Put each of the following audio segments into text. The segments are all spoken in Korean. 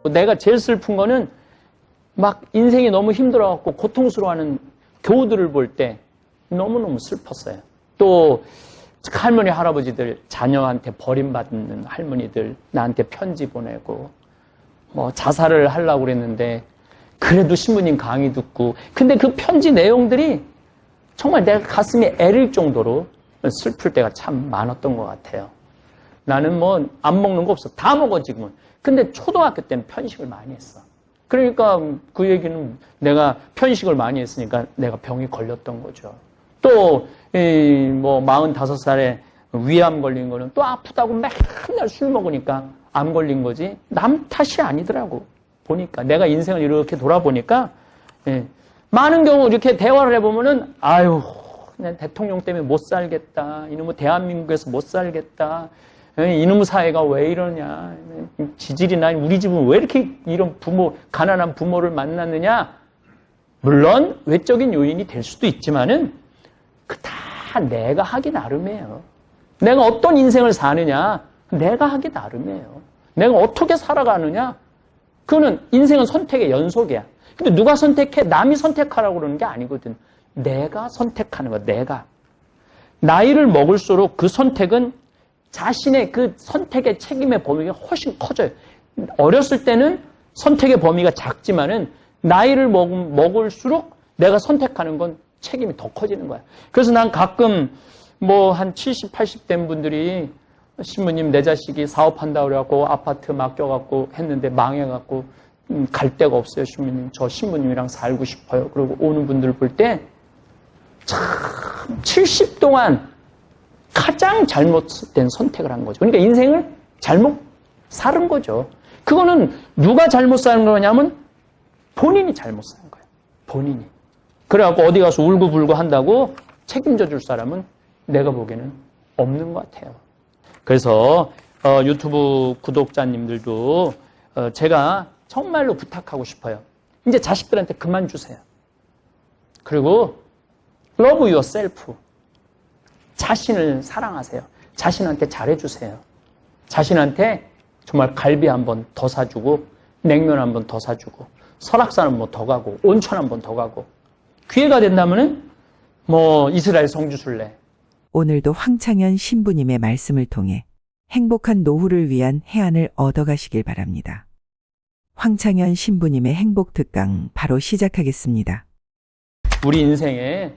내가 제일 슬픈 거는 막 인생이 너무 힘들어갖고 고통스러워하는 교우들을 볼 때 너무너무 슬펐어요. 또 할머니, 할아버지들, 자녀한테 버림받는 할머니들 나한테 편지 보내고 뭐 자살을 하려고 그랬는데 그래도 신부님 강의 듣고, 근데 그 편지 내용들이 정말 내가 가슴이 애릴 정도로 슬플 때가 참 많았던 것 같아요. 나는 뭐 안 먹는 거 없어. 다 먹어 지금은. 근데 초등학교 때는 편식을 많이 했어. 그러니까 그 얘기는 내가 편식을 많이 했으니까 내가 병이 걸렸던 거죠. 또 뭐 45살에 위암 걸린 거는 또 아프다고 맨날 술 먹으니까 암 걸린 거지 남 탓이 아니더라고. 보니까 내가 인생을 이렇게 돌아보니까 많은 경우 이렇게 대화를 해보면은 아유 그냥 대통령 때문에 못 살겠다. 이놈의 대한민국에서 못 살겠다. 이놈의 사회가 왜 이러냐. 지질이나 우리 집은 왜 이렇게 이런 가난한 부모를 만났느냐. 물론 외적인 요인이 될 수도 있지만은 그 다 내가 하기 나름이에요. 내가 어떤 인생을 사느냐. 내가 하기 나름이에요. 내가 어떻게 살아가느냐. 그거는 인생은 선택의 연속이야. 근데 누가 선택해? 남이 선택하라고 그러는 게 아니거든. 내가 선택하는 거야. 내가. 나이를 먹을수록 그 선택은 자신의 그 선택의 책임의 범위가 훨씬 커져요. 어렸을 때는 선택의 범위가 작지만은 나이를 먹을수록 내가 선택하는 건 책임이 더 커지는 거야. 그래서 난 가끔 뭐 한 70, 80 된 분들이 신부님 내 자식이 사업한다고 그래갖고 아파트 맡겨갖고 했는데 망해갖고 갈 데가 없어요. 신부님 저 신부님이랑 살고 싶어요. 그리고 오는 분들 볼 때 참 70 동안 가장 잘못된 선택을 한 거죠. 그러니까 인생을 잘못 살은 거죠. 그거는 누가 잘못 사는 거냐면 본인이 잘못 사는 거예요. 본인이. 그래갖고 어디 가서 울고불고 한다고 책임져 줄 사람은 내가 보기에는 없는 것 같아요. 그래서 유튜브 구독자님들도 제가 정말로 부탁하고 싶어요. 이제 자식들한테 그만 주세요. 그리고 love yourself. 자신을 사랑하세요. 자신한테 잘해주세요. 자신한테 정말 갈비 한 번 더 사주고 냉면 한 번 더 사주고 설악산 한 번 더 가고 온천 한 번 더 가고 기회가 된다면은 뭐 이스라엘 성지순례. 오늘도 황창현 신부님의 말씀을 통해 행복한 노후를 위한 해안을 얻어가시길 바랍니다. 황창현 신부님의 행복 특강 바로 시작하겠습니다. 우리 인생에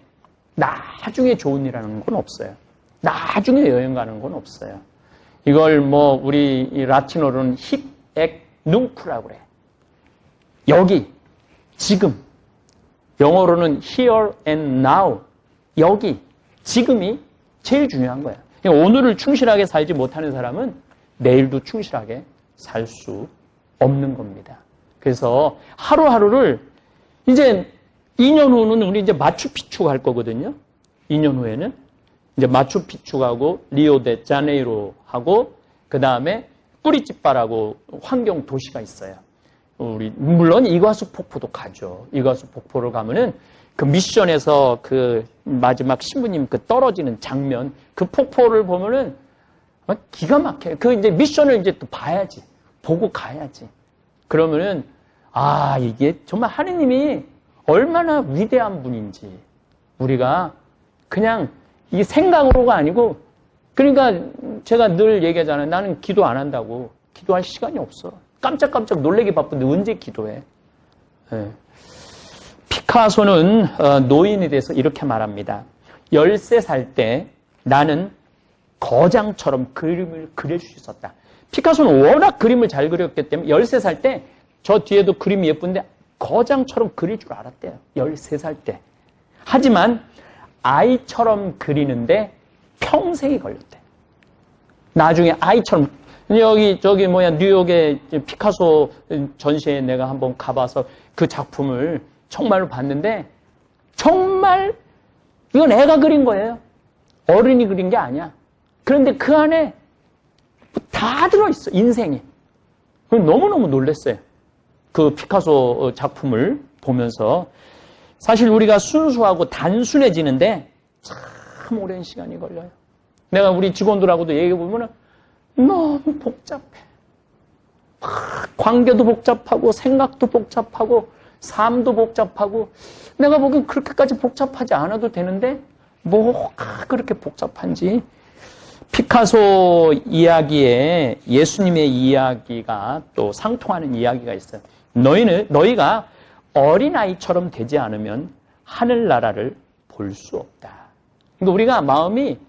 나중에 좋은 일하는 건 없어요. 나중에 여행 가는 건 없어요. 이걸 뭐 우리 라틴어로는 힙, 액, 눅쿠라고 그래. 여기, 지금. 영어로는 here and now. 여기, 지금이 제일 중요한 거야. 그러니까 오늘을 충실하게 살지 못하는 사람은 내일도 충실하게 살 수 없는 겁니다. 그래서 하루하루를 이제 2년 후는 우리 이제 마추픽추 갈 거거든요. 2년 후에는 이제 마추픽추 가고 리오데자네이로 하고 그 다음에 꾸리찌빠라고 환경 도시가 있어요. 우리 물론 이과수 폭포도 가죠. 이과수 폭포를 가면은 그 미션에서 그 마지막 신부님 그 떨어지는 장면 그 폭포를 보면은 기가 막혀요. 그 이제 미션을 이제 또 봐야지. 보고 가야지. 그러면은 아 이게 정말 하느님이 얼마나 위대한 분인지 우리가 그냥 이 생각으로가 아니고 그러니까 제가 늘 얘기하잖아요. 나는 기도 안 한다고. 기도할 시간이 없어. 깜짝깜짝 놀래기 바쁜데 언제 기도해. 네. 피카소는 노인에 대해서 이렇게 말합니다. 13살 때 나는 거장처럼 그림을 그릴 수 있었다. 피카소는 워낙 그림을 잘 그렸기 때문에 13살 때 저 뒤에도 그림이 예쁜데 거장처럼 그릴 줄 알았대요. 13살 때. 하지만 아이처럼 그리는데 평생이 걸렸대. 나중에 아이처럼 저기 뉴욕의 피카소 전시회에 내가 한번 가봐서 그 작품을 정말로 봤는데 정말 이건 애가 그린 거예요. 어른이 그린 게 아니야. 그런데 그 안에 다 들어있어. 인생이. 너무너무 놀랐어요. 그 피카소 작품을 보면서 사실 우리가 순수하고 단순해지는데 참 오랜 시간이 걸려요. 내가 우리 직원들하고도 얘기해보면 너무 복잡해. 관계도 복잡하고 생각도 복잡하고 삶도 복잡하고 내가 보기엔 그렇게까지 복잡하지 않아도 되는데 뭐가 그렇게 복잡한지. 피카소 이야기에 예수님의 이야기가 또 상통하는 이야기가 있어요. 너희가 어린아이처럼 되지 않으면 하늘나라를 볼 수 없다. 그러니까 우리가 마음이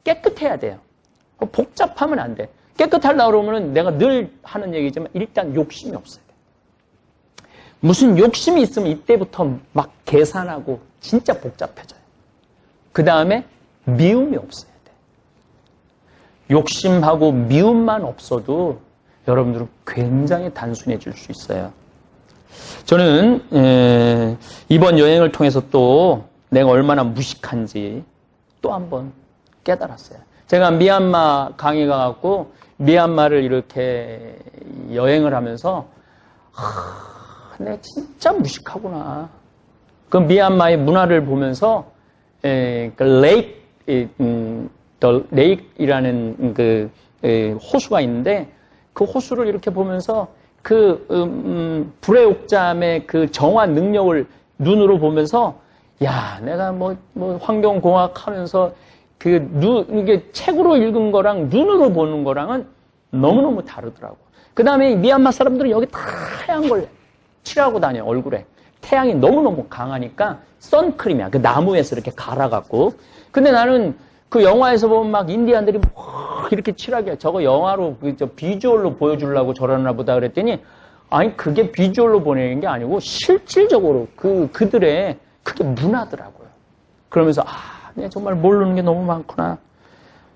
깨끗해야 돼요. 복잡하면 안 돼. 깨끗하려고 그러면 내가 늘 하는 얘기지만 일단 욕심이 없어야 돼. 무슨 욕심이 있으면 이때부터 막 계산하고 진짜 복잡해져요. 그 다음에 미움이 없어야 돼. 욕심하고 미움만 없어도 여러분들은 굉장히 단순해질 수 있어요. 저는 이번 여행을 통해서 또 내가 얼마나 무식한지 또 한번 깨달았어요. 제가 미얀마 강의 가갖고 미얀마를 이렇게 여행을 하면서 내가 진짜 무식하구나. 그 미얀마의 문화를 보면서 레이크이라는 그 호수가 있는데 그 호수를 이렇게 보면서 그 불의 옥잠의 그 정화 능력을 눈으로 보면서 야, 내가 뭐 환경공학 하면서 이게 책으로 읽은 거랑 눈으로 보는 거랑은 너무너무 다르더라고. 그 다음에 미얀마 사람들은 여기 다 하얀 걸 칠하고 다녀, 얼굴에. 태양이 너무너무 강하니까 선크림이야. 그 나무에서 이렇게 갈아갖고. 근데 나는 그 영화에서 보면 막 인디안들이 막 이렇게 칠하게 저거 영화로 비주얼로 보여주려고 저러나 보다 그랬더니 아니, 그게 비주얼로 보내는 게 아니고 실질적으로 그들의 그게 문화더라고요. 그러면서 내가 정말 모르는 게 너무 많구나.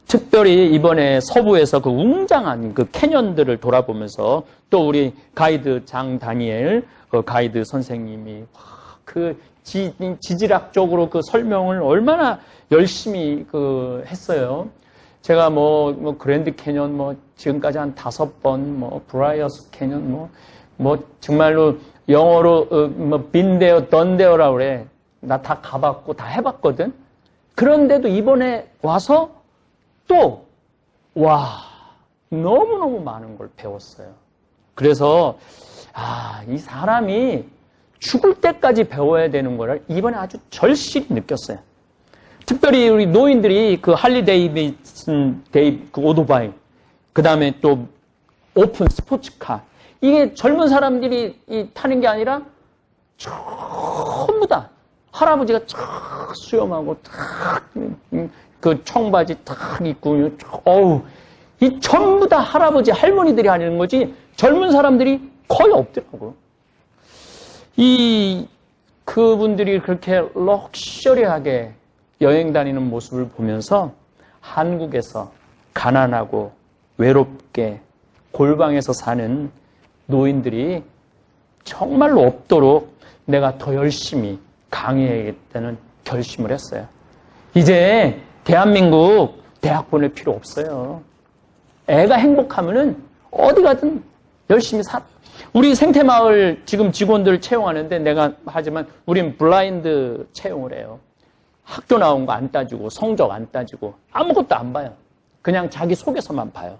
특별히 이번에 서부에서 그 웅장한 그 캐년들을 돌아보면서 또 우리 가이드 장 다니엘 가이드 선생님이 그 지질학적으로 그 설명을 얼마나 열심히 했어요. 제가 뭐 그랜드 캐년 지금까지 한 5번 브라이어스 캐년 정말로 영어로 빈데어 던데어라고 그래. 나 다 가봤고 다 해봤거든. 그런데도 이번에 와서 또 너무너무 많은 걸 배웠어요. 그래서 이 사람이 죽을 때까지 배워야 되는 거를 이번에 아주 절실히 느꼈어요. 특별히 우리 노인들이 그 할리 데이비슨 그 오토바이, 그 다음에 또 오픈 스포츠카, 이게 젊은 사람들이 타는 게 아니라 전부 다 할아버지가 쫙 수염하고 그 청바지 탁 입고 이 전부 다 할아버지 할머니들이 하는 거지 젊은 사람들이 거의 없더라고. 그분들이 그렇게 럭셔리하게 여행 다니는 모습을 보면서 한국에서 가난하고 외롭게 골방에서 사는 노인들이 정말로 없도록 내가 더 열심히 강의해야겠다는 결심을 했어요. 이제 대한민국 대학 보낼 필요 없어요. 애가 행복하면은 어디 가든 열심히 살아. 우리 생태마을 지금 직원들 채용하는데 내가 하지만 우린 블라인드 채용을 해요. 학교 나온 거 안 따지고 성적 안 따지고 아무것도 안 봐요. 그냥 자기 속에서만 봐요.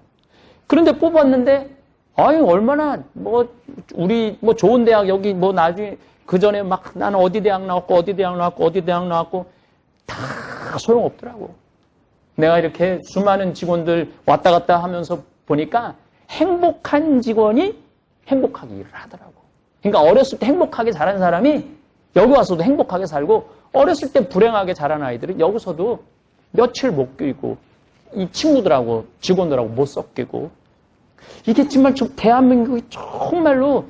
그런데 뽑았는데 얼마나 우리 좋은 대학 여기 나중에 그 전에 막 나는 어디 대학 나왔고 어디 대학 나왔고 어디 대학 나왔고 다 소용없더라고. 내가 이렇게 수많은 직원들 왔다 갔다 하면서 보니까 행복한 직원이 행복하게 일을 하더라고. 그러니까 어렸을 때 행복하게 자란 사람이 여기 와서도 행복하게 살고 어렸을 때 불행하게 자란 아이들은 여기서도 며칠 못 끼고 이 친구들하고 직원들하고 못 섞이고 이게 정말 대한민국이 정말로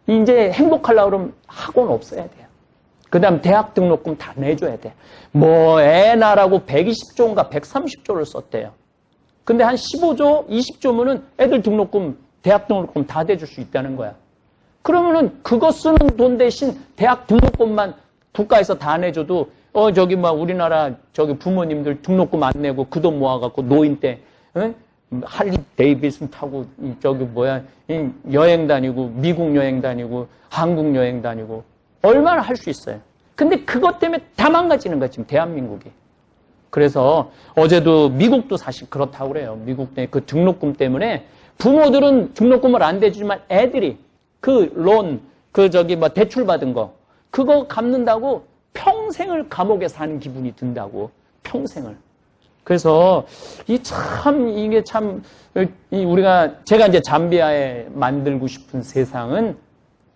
이제 행복하려고 그러면 학원 없어야 돼요. 그 다음 대학 등록금 다 내줘야 돼. 애 나라고 120조인가 130조를 썼대요. 근데 한 15조, 20조면은 애들 등록금, 대학 등록금 다 대줄 수 있다는 거야. 그러면은 그거 쓰는 돈 대신 대학 등록금만 국가에서 다 내줘도 우리나라 부모님들 등록금 안 내고 그 돈 모아갖고 노인 때 할리 데이비슨 타고 여행 다니고 미국 여행 다니고 한국 여행 다니고 얼마나 할 수 있어요. 근데 그것 때문에 다 망가지는 거야 지금 대한민국이. 그래서 어제도 미국도 사실 그렇다고 그래요. 미국 내 그 등록금 때문에 부모들은 등록금을 안 대주지만 애들이 대출 받은 거, 그거 갚는다고 평생을 감옥에 사는 기분이 든다고, 평생을. 그래서 제가 이제 잠비아에 만들고 싶은 세상은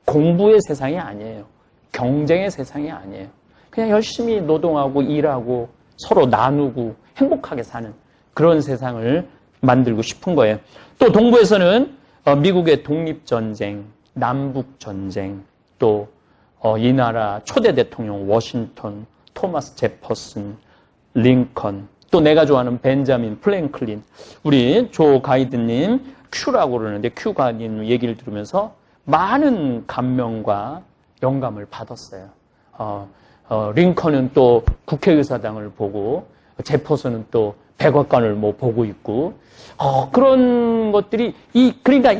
공부의 세상이 아니에요. 경쟁의 세상이 아니에요. 그냥 열심히 노동하고 일하고 서로 나누고 행복하게 사는 그런 세상을 만들고 싶은 거예요. 또 동부에서는 미국의 독립전쟁, 남북전쟁, 또 이 나라 초대 대통령 워싱턴, 토마스 제퍼슨, 링컨, 또 내가 좋아하는 벤자민 플랭클린, 우리 조 가이드님 큐라고 그러는데 큐 가이드님 얘기를 들으면서 많은 감명과 영감을 받았어요. 링컨은 또 국회의사당을 보고 제퍼슨은 또 백악관을 보고 있고 그런 것들이 그러니까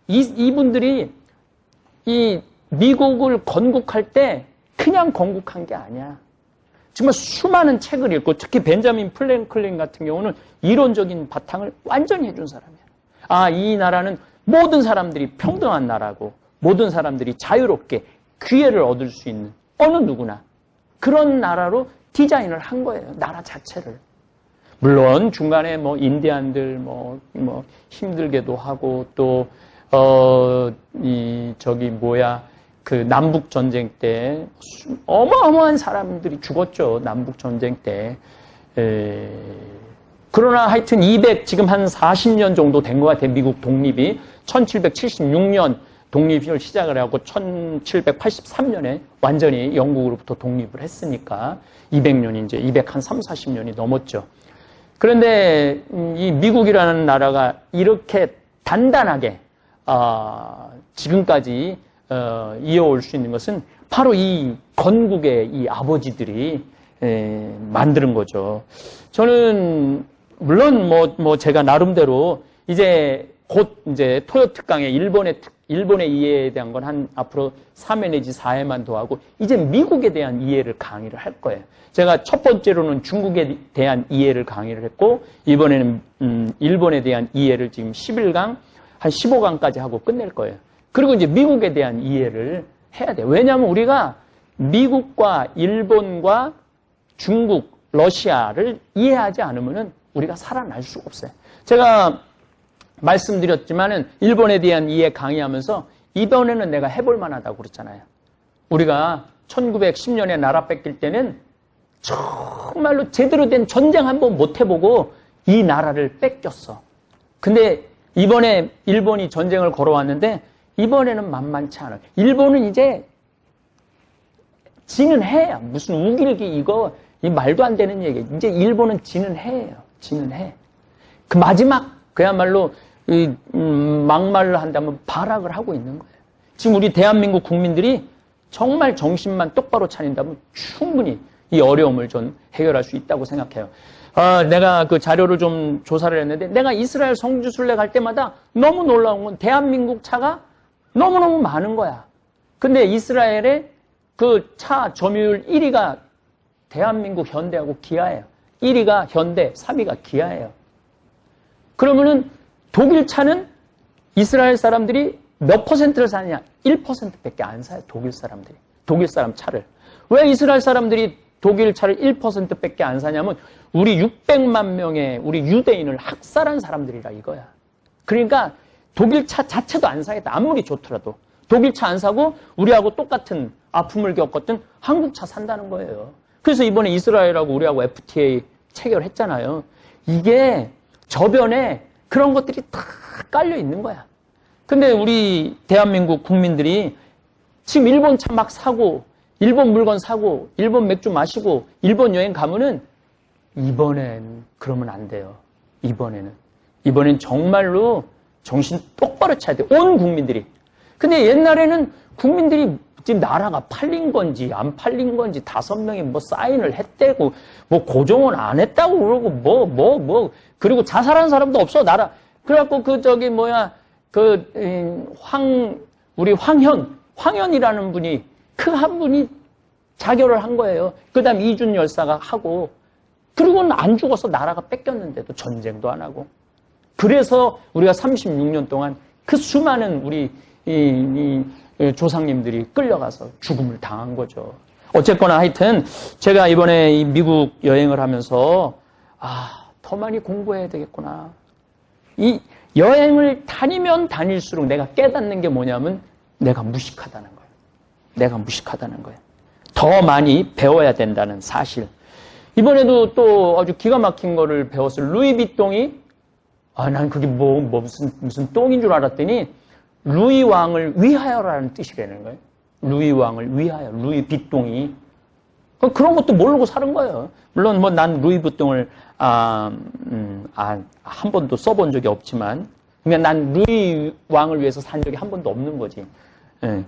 이분들이 이 미국을 건국할 때 그냥 건국한 게 아니야. 정말 수많은 책을 읽고 특히 벤자민 플랭클린 같은 경우는 이론적인 바탕을 완전히 해준 사람이야. 이 나라는 모든 사람들이 평등한 나라고 모든 사람들이 자유롭게 기회를 얻을 수 있는 어느 누구나 그런 나라로 디자인을 한 거예요. 나라 자체를. 물론 중간에 인디안들 힘들게도 하고 또 그 남북 전쟁 때 어마어마한 사람들이 죽었죠. 남북 전쟁 때. 그러나 하여튼 지금 한 40년 정도 된 것 같아요. 미국 독립이 1776년 독립을 시작을 하고 1783년에 완전히 영국으로부터 독립을 했으니까 200년이 이제 240년이 넘었죠. 그런데 이 미국이라는 나라가 이렇게 단단하게 지금까지 이어올 수 있는 것은 바로 이 건국의 이 아버지들이 만드는 거죠. 저는 물론 제가 나름대로 곧 토요 특강에 일본의 이해에 대한 건 앞으로 3회 내지 4회만 더 하고 이제 미국에 대한 이해를 강의를 할 거예요. 제가 첫 번째로는 중국에 대한 이해를 강의를 했고 이번에는 일본에 대한 이해를 지금 11강 한 15강까지 하고 끝낼 거예요. 그리고 이제 미국에 대한 이해를 해야 돼요. 왜냐하면 우리가 미국과 일본과 중국, 러시아를 이해하지 않으면 우리가 살아날 수가 없어요. 제가 말씀드렸지만은 일본에 대한 이해 강의하면서 이번에는 내가 해볼 만하다고 그랬잖아요. 우리가 1910년에 나라 뺏길 때는 정말로 제대로 된 전쟁 한번 못 해보고 이 나라를 뺏겼어. 근데 이번에 일본이 전쟁을 걸어왔는데 이번에는 만만치 않아요. 일본은 이제 지는 해야 무슨 우길기 이 말도 안 되는 얘기예요. 이제 일본은 지는 해예요. 지는 해. 그 마지막 그야말로 막말을 한다면 발악을 하고 있는 거예요. 지금 우리 대한민국 국민들이 정말 정신만 똑바로 차린다면 충분히 이 어려움을 좀 해결할 수 있다고 생각해요. 내가 그 자료를 좀 조사를 했는데 내가 이스라엘 성지순례 갈 때마다 너무 놀라운 건 대한민국 차가 너무너무 많은 거야. 근데 이스라엘의 그 차 점유율 1위가 대한민국 현대하고 기아예요. 1위가 현대, 3위가 기아예요. 그러면은 독일 차는 이스라엘 사람들이 몇 퍼센트를 사느냐? 1%밖에 안 사요. 독일 사람들이. 독일 사람 차를. 왜 이스라엘 사람들이 독일 차를 1%밖에 안 사냐면 우리 600만 명의 우리 유대인을 학살한 사람들이라 이거야. 그러니까 독일 차 자체도 안 사겠다. 아무리 좋더라도. 독일 차 안 사고 우리하고 똑같은 아픔을 겪었던 한국 차 산다는 거예요. 그래서 이번에 이스라엘하고 우리하고 FTA 체결했잖아요. 이게 저변에 그런 것들이 다 깔려 있는 거야. 근데 우리 대한민국 국민들이 지금 일본 차 막 사고, 일본 물건 사고, 일본 맥주 마시고, 일본 여행 가면은 이번엔 그러면 안 돼요. 이번엔 정말로 정신 똑바로 차야 돼. 온 국민들이. 근데 옛날에는 국민들이 지금 나라가 팔린 건지 안 팔린 건지 5명이 사인을 했대고 고정은 안 했다고 그러고 그리고 자살한 사람도 없어 나라. 그래갖고 우리 황현이라는 분이 그 한 분이 자결을 한 거예요. 그 다음 이준 열사가 하고 그리고는 안 죽어서 나라가 뺏겼는데도 전쟁도 안 하고 그래서 우리가 36년 동안 그 수많은 우리 이 조상님들이 끌려가서 죽음을 당한 거죠. 어쨌거나 하여튼 제가 이번에 이 미국 여행을 하면서 더 많이 공부해야 되겠구나. 이 여행을 다니면 다닐수록 내가 깨닫는 게 뭐냐면 내가 무식하다는 거예요. 내가 무식하다는 거예요. 더 많이 배워야 된다는 사실. 이번에도 또 아주 기가 막힌 거를 배웠어요. 루이비통이 난 그게 무슨 똥인 줄 알았더니 루이 왕을 위하여라는 뜻이라는 거예요. 루이 왕을 위하여, 루이 빗똥이. 그런 것도 모르고 사는 거예요. 물론 난 루이 빗똥을 한 번도 써본 적이 없지만, 그냥 난 루이 왕을 위해서 산 적이 한 번도 없는 거지. 예.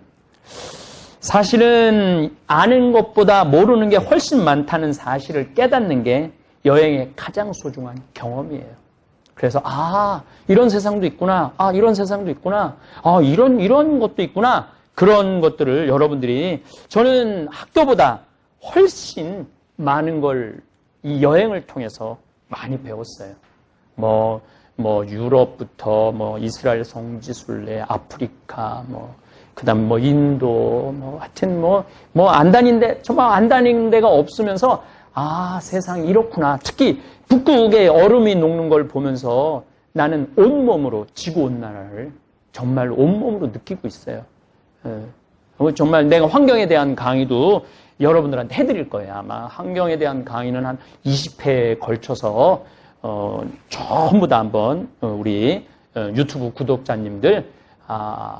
사실은 아는 것보다 모르는 게 훨씬 많다는 사실을 깨닫는 게 여행의 가장 소중한 경험이에요. 그래서 이런 세상도 있구나. 이런 세상도 있구나. 이런 것도 있구나. 그런 것들을 여러분들이 저는 학교보다 훨씬 많은 걸 이 여행을 통해서 많이 배웠어요. 유럽부터 이스라엘 성지순례, 아프리카, 그다음 인도, 하여튼 안 다닌 정말 안 다닌 데가 없으면서 세상이 이렇구나. 특히 북극의 얼음이 녹는 걸 보면서 나는 온몸으로 지구온난화를 정말 온몸으로 느끼고 있어요. 정말 내가 환경에 대한 강의도 여러분들한테 해드릴 거예요. 아마 환경에 대한 강의는 한 20회에 걸쳐서 전부 다 한번 우리 유튜브 구독자님들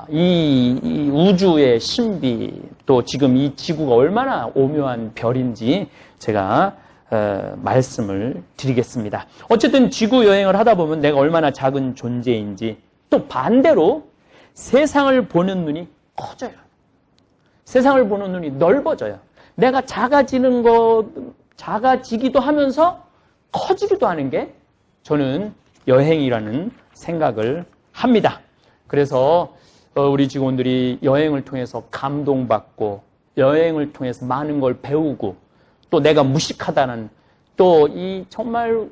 이 우주의 신비, 또 지금 이 지구가 얼마나 오묘한 별인지 제가 말씀을 드리겠습니다. 어쨌든 지구 여행을 하다 보면 내가 얼마나 작은 존재인지, 또 반대로 세상을 보는 눈이 커져요. 세상을 보는 눈이 넓어져요. 내가 작아지기도 하면서 커지기도 하는 게 저는 여행이라는 생각을 합니다. 그래서 우리 직원들이 여행을 통해서 감동받고, 여행을 통해서 많은 걸 배우고, 또 내가 무식하다는, 또 정말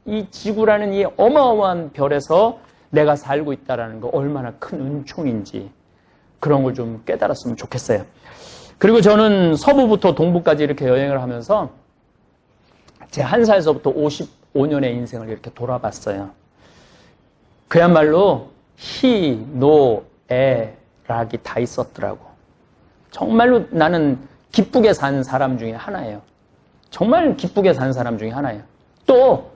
이 지구라는 이 어마어마한 별에서 내가 살고 있다는 거 얼마나 큰 은총인지 그런 걸 좀 깨달았으면 좋겠어요. 그리고 저는 서부부터 동부까지 이렇게 여행을 하면서 제 1살서부터 55년의 인생을 이렇게 돌아봤어요. 그야말로 희, 노, 에, 락이 다 있었더라고. 정말로 나는 기쁘게 산 사람 중에 하나예요. 정말 기쁘게 산 사람 중에 하나예요. 또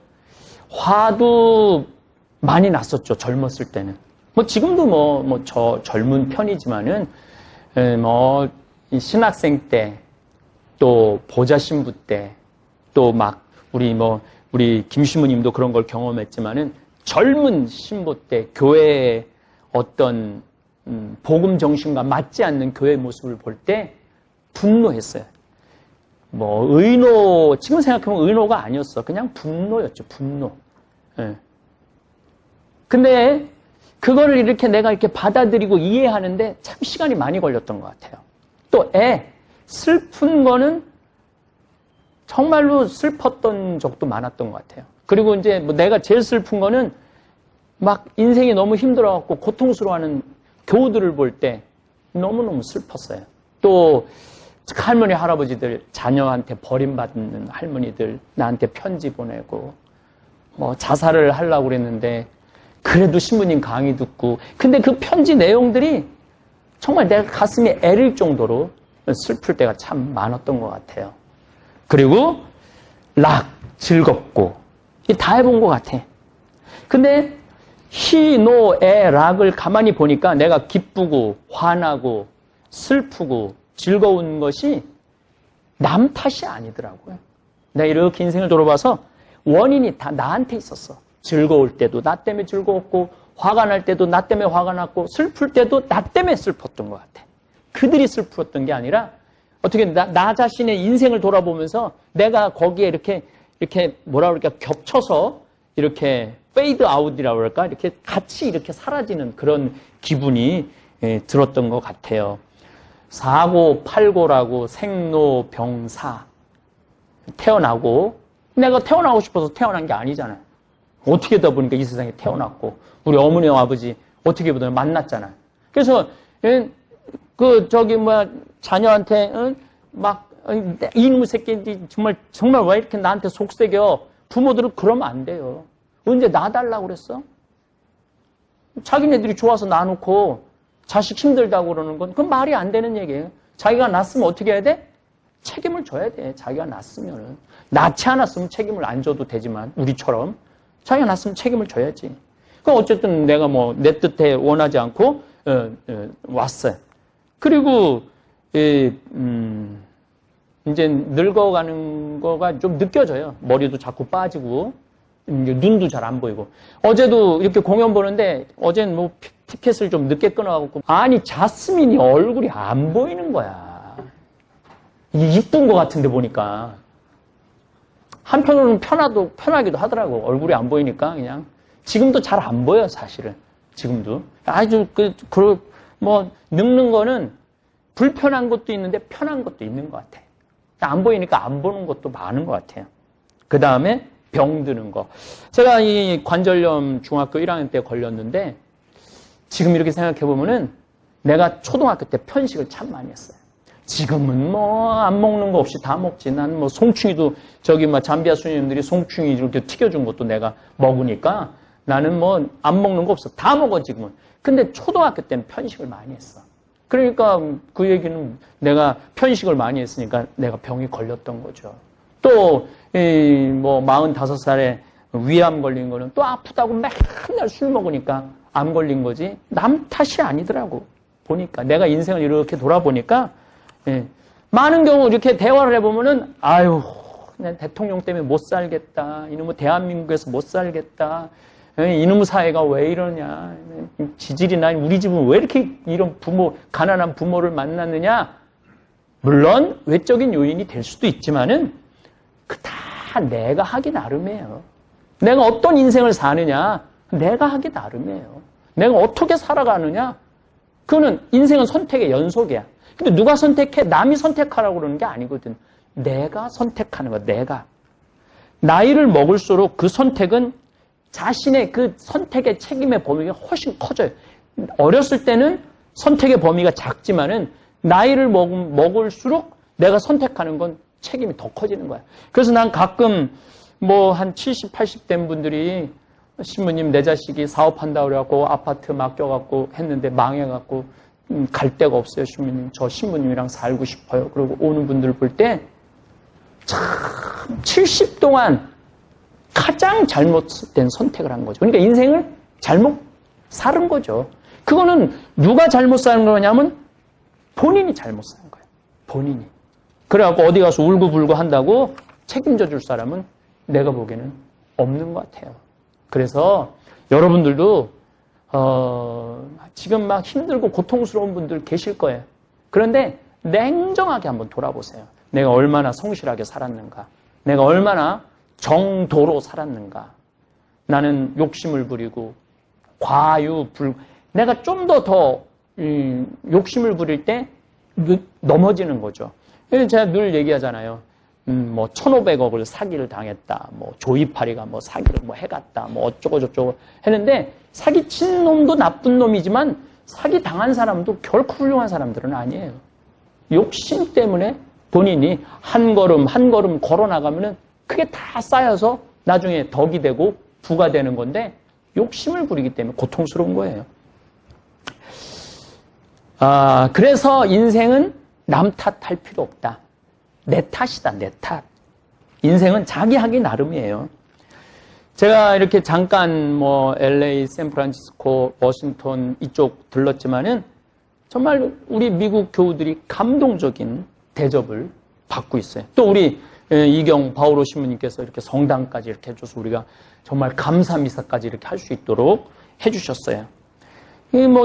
화도 많이 났었죠. 젊었을 때는. 지금도 저 젊은 편이지만은 이 신학생 때, 또 보좌 신부 때, 또 우리 김신부님도 그런 걸 경험했지만은 젊은 신부 때 교회의 어떤 복음 정신과 맞지 않는 교회 모습을 볼 때 분노했어요. 지금 생각하면 의노가 아니었어. 그냥 분노였죠, 분노. 예. 근데 그거를 내가 이렇게 받아들이고 이해하는데 참 시간이 많이 걸렸던 것 같아요. 또 슬픈 거는 정말로 슬펐던 적도 많았던 것 같아요. 그리고 이제 내가 제일 슬픈 거는 인생이 너무 힘들어갖고 고통스러워하는 교우들을 볼 때 너무너무 슬펐어요. 또 할머니, 할아버지들, 자녀한테 버림받는 할머니들 나한테 편지 보내고 자살을 하려고 그랬는데 그래도 신부님 강의 듣고, 근데 그 편지 내용들이 정말 내가 가슴이 애릴 정도로 슬플 때가 참 많았던 것 같아요. 그리고 즐겁고 다 해본 것 같아. 근데 희, 노, 에, 락을 가만히 보니까 내가 기쁘고 화나고 슬프고 즐거운 것이 남 탓이 아니더라고요. 내가 이렇게 인생을 돌아봐서 원인이 다 나한테 있었어. 즐거울 때도 나 때문에 즐거웠고, 화가 날 때도 나 때문에 화가 났고, 슬플 때도 나 때문에 슬펐던 것 같아. 그들이 슬펐던 게 아니라 어떻게 나 자신의 인생을 돌아보면서 내가 거기에 이렇게 겹쳐서 이렇게 페이드 아웃이라고 그럴까? 이렇게 같이 이렇게 사라지는 그런 기분이 들었던 것 같아요. 사고, 팔고라고 생로병사 태어나고, 내가 태어나고 싶어서 태어난 게 아니잖아요. 어떻게 다 보니까 이 세상에 태어났고, 우리 어머니와 아버지 어떻게 보면 만났잖아. 그래서, 자녀한테, 이놈의 새끼, 정말 왜 이렇게 나한테 속색여? 부모들은 그러면 안 돼요. 언제 놔달라고 그랬어? 자기네들이 좋아서 놔놓고 자식 힘들다고 그러는 건 그건 말이 안 되는 얘기예요. 자기가 낳았으면 어떻게 해야 돼? 책임을 져야 돼. 자기가 낳았으면은. 낳지 않았으면 책임을 안 져도 되지만 우리처럼 자기가 낳았으면 책임을 져야지. 그럼 어쨌든 내가 내 뜻에 원하지 않고 왔어요. 그리고 이제 늙어가는 거가 좀 느껴져요. 머리도 자꾸 빠지고 눈도 잘 안 보이고. 어제도 이렇게 공연 보는데 어제는 티켓을 좀 늦게 끊어갖고 아니 자스민이 얼굴이 안 보이는 거야. 이쁜 거 같은데 보니까 한편으로는 편하기도 하더라고. 얼굴이 안 보이니까 그냥 지금도 잘 안 보여 사실은. 지금도 아주 늙는 거는 불편한 것도 있는데 편한 것도 있는 것 같아. 안 보이니까 안 보는 것도 많은 것 같아요. 그 다음에 병드는 거. 제가 이 관절염 중학교 1학년 때 걸렸는데 지금 이렇게 생각해 보면은 내가 초등학교 때 편식을 참 많이 했어요. 지금은 안 먹는 거 없이 다 먹지. 난 송충이도 잠비아 수녀님들이 송충이 이렇게 튀겨준 것도 내가 먹으니까 나는 안 먹는 거 없어. 다 먹어 지금은. 근데 초등학교 때는 편식을 많이 했어. 그러니까 그 얘기는 내가 편식을 많이 했으니까 내가 병이 걸렸던 거죠. 또 45살에 위암 걸린 거는 또 아프다고 맨날 술 먹으니까 암 걸린 거지 남 탓이 아니더라고. 보니까 내가 인생을 이렇게 돌아보니까 많은 경우 이렇게 대화를 해보면은 아유 난 대통령 때문에 못 살겠다. 이놈의 대한민국에서 못 살겠다. 이놈의 사회가 왜 이러냐. 지질이나 우리 집은 왜 이렇게 이런 가난한 부모를 만났느냐. 물론 외적인 요인이 될 수도 있지만은 다 내가 하기 나름이에요. 내가 어떤 인생을 사느냐. 내가 하기 나름이에요. 내가 어떻게 살아가느냐. 그거는 인생은 선택의 연속이야. 근데 누가 선택해? 남이 선택하라고 그러는 게 아니거든. 내가 선택하는 거야. 내가. 나이를 먹을수록 그 선택은 자신의 그 선택의 책임의 범위가 훨씬 커져요. 어렸을 때는 선택의 범위가 작지만은 나이를 먹을수록 내가 선택하는 건 책임이 더 커지는 거야. 그래서 난 가끔 한 70, 80 된 분들이 신부님 내 자식이 사업한다 그래갖고 아파트 맡겨갖고 했는데 망해갖고 갈 데가 없어요. 신부님 저 신부님이랑 살고 싶어요. 그리고 오는 분들 볼 때 참 70 동안 가장 잘못된 선택을 한 거죠. 그러니까 인생을 잘못 살은 거죠. 그거는 누가 잘못 사는 거냐면 본인이 잘못 사는 거예요. 본인이. 그래갖고 어디 가서 울고불고 한다고 책임져 줄 사람은 내가 보기에는 없는 것 같아요. 그래서 여러분들도 지금 막 힘들고 고통스러운 분들 계실 거예요. 그런데 냉정하게 한번 돌아보세요. 내가 얼마나 성실하게 살았는가. 내가 얼마나 정도로 살았는가. 나는 욕심을 부리고 내가 좀 더 욕심을 부릴 때 넘어지는 거죠. 제가 늘 얘기하잖아요. 1,500억을 사기를 당했다. 조이파리가 사기를 해갔다. 어쩌고저쩌고 했는데 사기친 놈도 나쁜 놈이지만 사기 당한 사람도 결코 훌륭한 사람들은 아니에요. 욕심 때문에 본인이 한 걸음 한 걸음 걸어 나가면은 그게 다 쌓여서 나중에 덕이 되고 부가 되는 건데 욕심을 부리기 때문에 고통스러운 거예요. 그래서 인생은 남 탓할 필요 없다. 내 탓이다, 내 탓. 인생은 자기 하기 나름이에요. 제가 이렇게 잠깐 LA, 샌프란시스코, 워싱턴 이쪽 들렀지만은 정말 우리 미국 교우들이 감동적인 대접을 받고 있어요. 또 우리 이경 바오로 신부님께서 이렇게 성당까지 이렇게 해줘서 우리가 정말 감사 미사까지 이렇게 할 수 있도록 해주셨어요.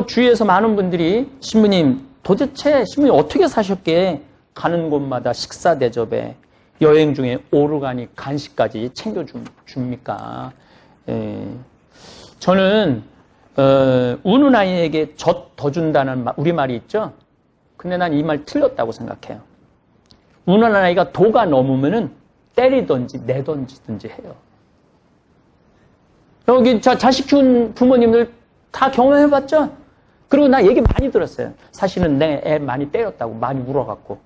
주위에서 많은 분들이 신부님 도대체 신부님 어떻게 사셨기에 가는 곳마다 식사 대접에 여행 중에 오르가닉 간식까지 챙겨줍니까? 저는 우는 아이에게 젖 더 준다는 우리말이 있죠? 근데 난 이 말 틀렸다고 생각해요. 우는 아이가 도가 넘으면은 때리든지 내던지든지 해요. 여기 자식 키운 부모님들 다 경험해봤죠? 그리고 나 얘기 많이 들었어요. 사실은 내 애 많이 때렸다고, 많이 울어갖고.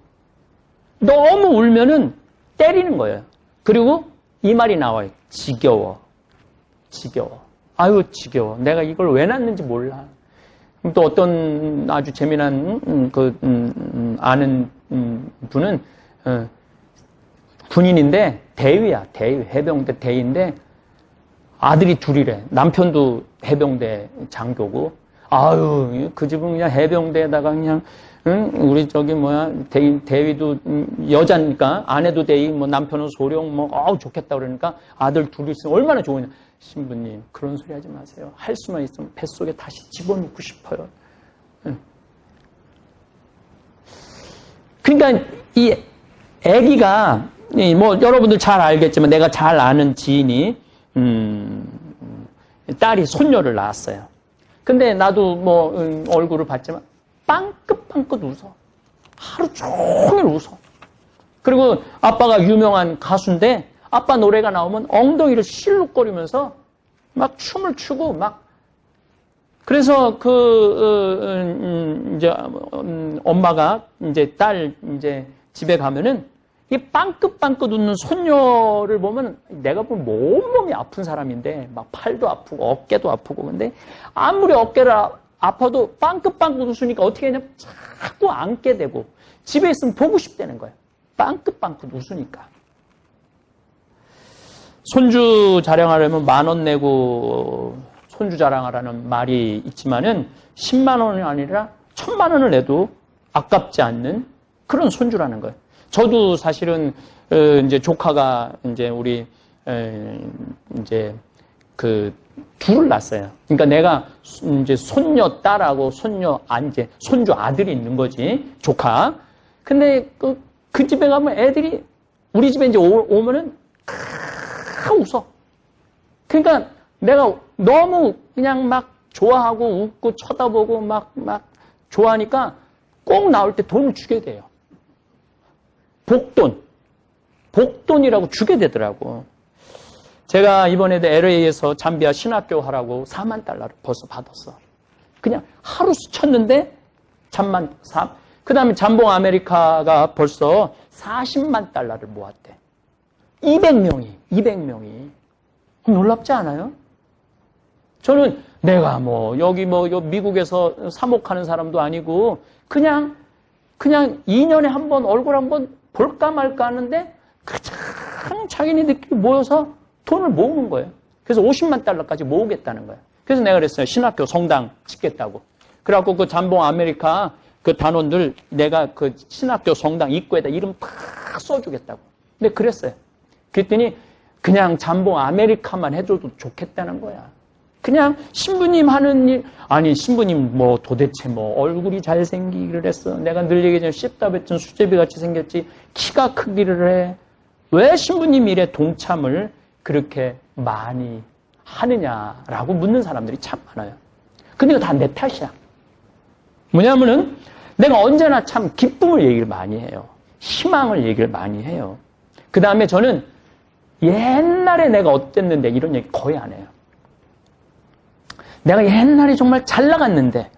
너무 울면은 때리는 거예요. 그리고 이 말이 나와요. 지겨워. 지겨워. 아유, 지겨워. 내가 이걸 왜 낳는지 몰라. 또 어떤 아주 재미난, 아는 분은, 군인인데, 대위야, 대위. 해병대 대위인데, 아들이 둘이래. 남편도 해병대 장교고, 아유, 그 집은 그냥 해병대에다가 그냥, 우리 대위도 여자니까, 아내도 대위, 남편은 소령, 좋겠다 그러니까 아들 둘이 있으면 얼마나 좋으냐. 신부님, 그런 소리 하지 마세요. 할 수만 있으면 뱃속에 다시 집어넣고 싶어요. 그러니까 이 아기가, 여러분들 잘 알겠지만 내가 잘 아는 지인이, 딸이 손녀를 낳았어요. 근데 나도 얼굴을 봤지만 빵긋빵긋 웃어. 하루 종일 웃어. 그리고 아빠가 유명한 가수인데 아빠 노래가 나오면 엉덩이를 실룩거리면서 막 춤을 추고 막. 그래서 이제 엄마가 이제 딸 이제 집에 가면은 이 빵긋빵긋 웃는 손녀를 보면 내가 보면 온몸이 아픈 사람인데 막 팔도 아프고 어깨도 아프고 근데 아무리 어깨가 아파도 빵긋빵긋 웃으니까 어떻게 하냐면 자꾸 안게 되고 집에 있으면 보고 싶다는 거예요. 빵긋빵긋 웃으니까. 손주 자랑하려면 10,000원 내고 손주 자랑하라는 말이 있지만은 10만 원이 아니라 1,000만 원을 내도 아깝지 않는 그런 손주라는 거예요. 저도 사실은 이제 조카가 이제 우리 이제 둘을 낳았어요. 그러니까 내가 이제 손녀 딸하고 이제 손주 아들이 있는 거지 조카. 근데 그 집에 가면 애들이 우리 집에 이제 오면은 다 웃어. 그러니까 내가 너무 그냥 막 좋아하고 웃고 쳐다보고 막 좋아하니까 꼭 나올 때 돈을 주게 돼요. 복돈이라고 주게 되더라고. 제가 이번에도 LA에서 잠비아 신학교 하라고 4만 달러를 벌써 받았어. 그냥 하루 스쳤는데 그 다음에 잠봉 아메리카가 벌써 40만 달러를 모았대. 200명이. 놀랍지 않아요? 저는 내가 여기 미국에서 사목하는 사람도 아니고 그냥 2년에 한 번 얼굴 한번 볼까 말까 하는데 가장 자기네들끼리 모여서 돈을 모으는 거예요. 그래서 50만 달러까지 모으겠다는 거예요. 그래서 내가 그랬어요. 신학교 성당 짓겠다고. 그래갖고 그 잠봉 아메리카 그 단원들 내가 그 신학교 성당 입구에다 이름 다 써주겠다고. 근데 그랬어요. 그랬더니 그냥 잠봉 아메리카만 해줘도 좋겠다는 거야. 그냥 신부님 하는 일, 아니 신부님 도대체 얼굴이 잘생기기를 했어. 내가 늘 얘기하잖아. 씹다 뱉은 수제비 같이 생겼지. 키가 크기를 해. 왜 신부님 일에 동참을 그렇게 많이 하느냐라고 묻는 사람들이 참 많아요. 근데 이거 다 내 탓이야. 뭐냐면은 내가 언제나 참 기쁨을 얘기를 많이 해요. 희망을 얘기를 많이 해요. 그 다음에 저는 옛날에 내가 어땠는데 이런 얘기 거의 안 해요. 내가 옛날에 정말 잘 나갔는데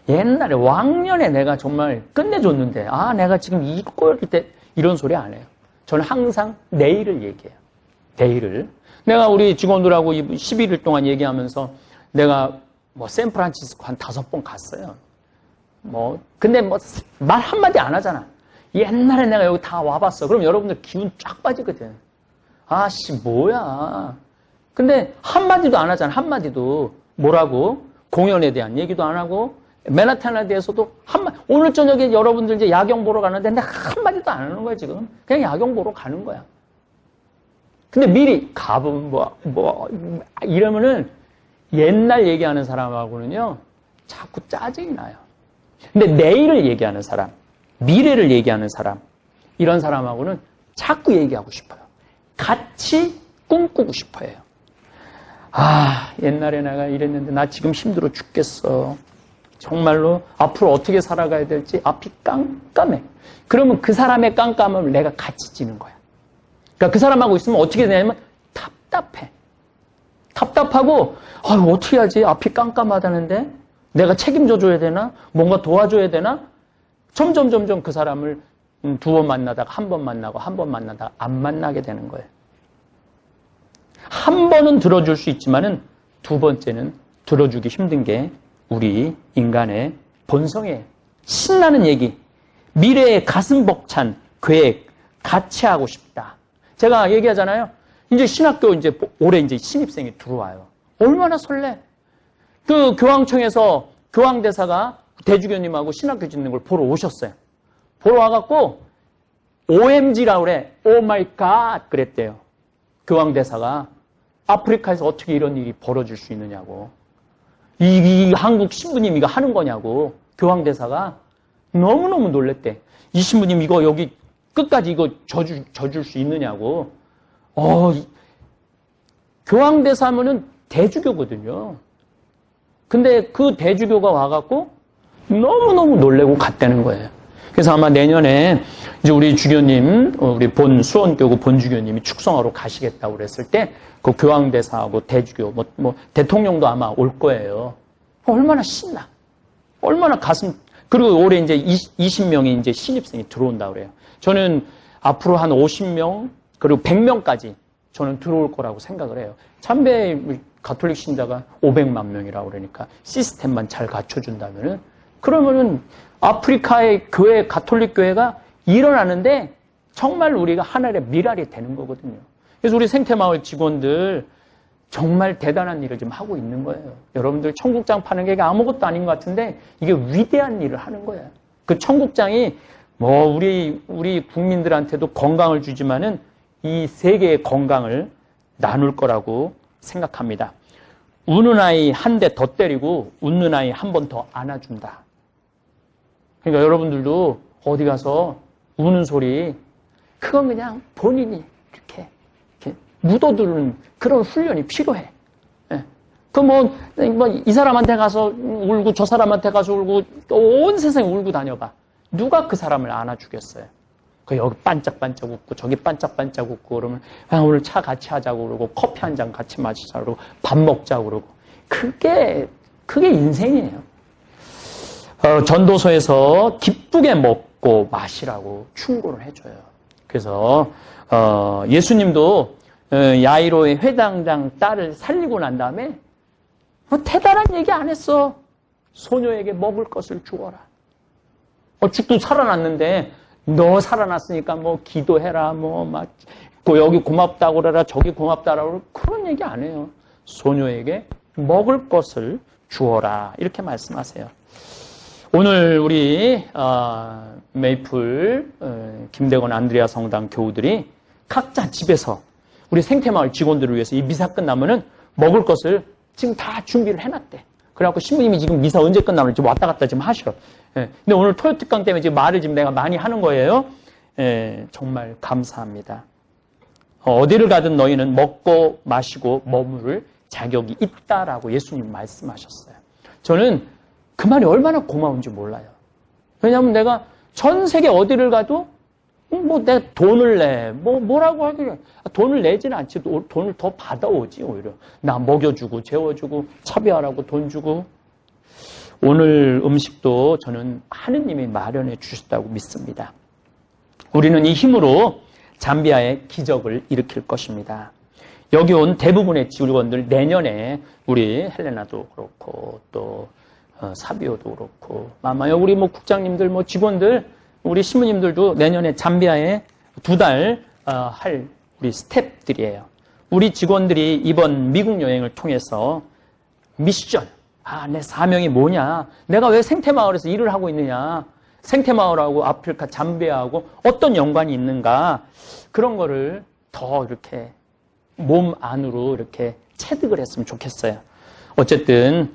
옛날에 왕년에 내가 정말 끝내줬는데 내가 지금 이 꼴일 때 이런 소리 안 해요. 저는 항상 내일을 얘기해요. 내일을. 내가 우리 직원들하고 11일 동안 얘기하면서 내가 샌프란시스코 한 5번 갔어요. 근데 말 한마디 안 하잖아. 옛날에 내가 여기 다 와봤어. 그럼 여러분들 기운 쫙 빠지거든. 뭐야. 근데 한마디도 안 하잖아. 한마디도. 뭐라고? 공연에 대한 얘기도 안 하고, 맨하탄에 대해서도 오늘 저녁에 여러분들 이제 야경 보러 가는데 내가 한마디도 안 하는 거야, 지금. 그냥 야경 보러 가는 거야. 근데 미리 가보면 이러면은 옛날 얘기하는 사람하고는요, 자꾸 짜증이 나요. 근데 내일을 얘기하는 사람, 미래를 얘기하는 사람, 이런 사람하고는 자꾸 얘기하고 싶어요. 같이 꿈꾸고 싶어요. 옛날에 내가 이랬는데 나 지금 힘들어 죽겠어. 정말로 앞으로 어떻게 살아가야 될지 앞이 깜깜해. 그러면 그 사람의 깜깜함을 내가 같이 지는 거야. 그러니까 그 사람하고 있으면 어떻게 되냐면 답답해. 답답하고, 어떻게 하지? 앞이 깜깜하다는데? 내가 책임져 줘야 되나? 뭔가 도와줘야 되나? 점점 그 사람을 2번 만나다가 1번 만나고 1번 만나다가 안 만나게 되는 거예요. 한 번은 들어줄 수 있지만은 2번째는 들어주기 힘든 게 우리 인간의 본성이에요. 신나는 얘기, 미래의 가슴 벅찬 계획, 같이 하고 싶다. 제가 얘기하잖아요. 이제 신학교 올해 신입생이 들어와요. 얼마나 설레. 그 교황청에서 교황대사가 대주교님하고 신학교 짓는 걸 보러 오셨어요. 보러 와갖고 OMG라고 그래. 오 마이 갓 그랬대요. 교황대사가 아프리카에서 어떻게 이런 일이 벌어질 수 있느냐고. 이 한국 신부님 이거 하는 거냐고. 교황대사가 너무너무 놀랬대. 이 신부님 이거 여기 끝까지 이거 져줄 수 있느냐고. 교황대사면은 대주교거든요. 근데 그 대주교가 와갖고 너무너무 놀래고 갔다는 거예요. 그래서 아마 내년에 이제 우리 주교님, 우리 수원교구 본주교님이 축성하러 가시겠다고 그랬을 때 그 교황대사하고 대주교, 대통령도 아마 올 거예요. 얼마나 신나. 얼마나 그리고 올해 이제 20명이 이제 신입생이 들어온다고 그래요. 저는 앞으로 한 50명, 그리고 100명까지 저는 들어올 거라고 생각을 해요. 참배 가톨릭 신자가 500만 명이라고 그러니까 시스템만 잘 갖춰준다면은 그러면은 아프리카의 교회, 가톨릭 교회가 일어나는데 정말 우리가 하나의 미랄이 되는 거거든요. 그래서 우리 생태마을 직원들 정말 대단한 일을 지금 하고 있는 거예요. 여러분들 청국장 파는 게 아무것도 아닌 것 같은데 이게 위대한 일을 하는 거예요. 그 청국장이 우리 국민들한테도 건강을 주지만은 이 세계의 건강을 나눌 거라고 생각합니다. 우는 아이 한 대 더 때리고 웃는 아이 한 번 더 안아준다. 그러니까 여러분들도 어디 가서 우는 소리, 그건 그냥 본인이 이렇게 묻어두는 그런 훈련이 필요해. 예. 이 사람한테 가서 울고 저 사람한테 가서 울고 온 세상에 울고 다녀봐. 누가 그 사람을 안아주겠어요? 여기 반짝반짝 웃고 저기 반짝반짝 웃고 그러면 오늘 차 같이 하자고 그러고 커피 한 잔 같이 마시자고 그러고 밥 먹자고 그러고 그게 인생이에요. 전도서에서 기쁘게 먹고 마시라고 충고를 해줘요. 그래서 예수님도 야이로의 회당장 딸을 살리고 난 다음에 대단한 얘기 안 했어. 소녀에게 먹을 것을 주어라. 죽도 살아났는데 너 살아났으니까 기도해라 여기 고맙다고 그래라 저기 고맙다라고 그런 얘기 안 해요. 소녀에게 먹을 것을 주어라 이렇게 말씀하세요. 오늘 우리 메이플 김대건 안드레아 성당 교우들이 각자 집에서 우리 생태마을 직원들을 위해서 이 미사 끝나면은 먹을 것을 지금 다 준비를 해놨대. 그래갖고 신부님이 지금 미사 언제 끝나는지 왔다 갔다 지금 하셔. 예. 근데 오늘 토요 특강 때문에 지금 말을 지금 내가 많이 하는 거예요. 예, 정말 감사합니다. 어디를 가든 너희는 먹고 마시고 머무를 자격이 있다라고 예수님 말씀하셨어요. 저는 그 말이 얼마나 고마운지 몰라요. 왜냐하면 내가 전 세계 어디를 가도 내가 돈을 내 뭐라고 하길래 돈을 내지는 않지. 돈을 더 받아오지 오히려. 나 먹여주고 재워주고 차비하라고 돈 주고. 오늘 음식도 저는 하느님이 마련해 주셨다고 믿습니다. 우리는 이 힘으로 잠비아의 기적을 일으킬 것입니다. 여기 온 대부분의 직원들 내년에 우리 헬레나도 그렇고 또 사비오도 그렇고 아마 우리 국장님들 직원들 우리 신부님들도 내년에 잠비아에 2달 할 우리 스텝들이에요. 우리 직원들이 이번 미국 여행을 통해서 미션, 내 사명이 뭐냐? 내가 왜 생태마을에서 일을 하고 있느냐? 생태마을하고 아프리카 잠비아하고 어떤 연관이 있는가? 그런 거를 더 이렇게 몸 안으로 이렇게 체득을 했으면 좋겠어요. 어쨌든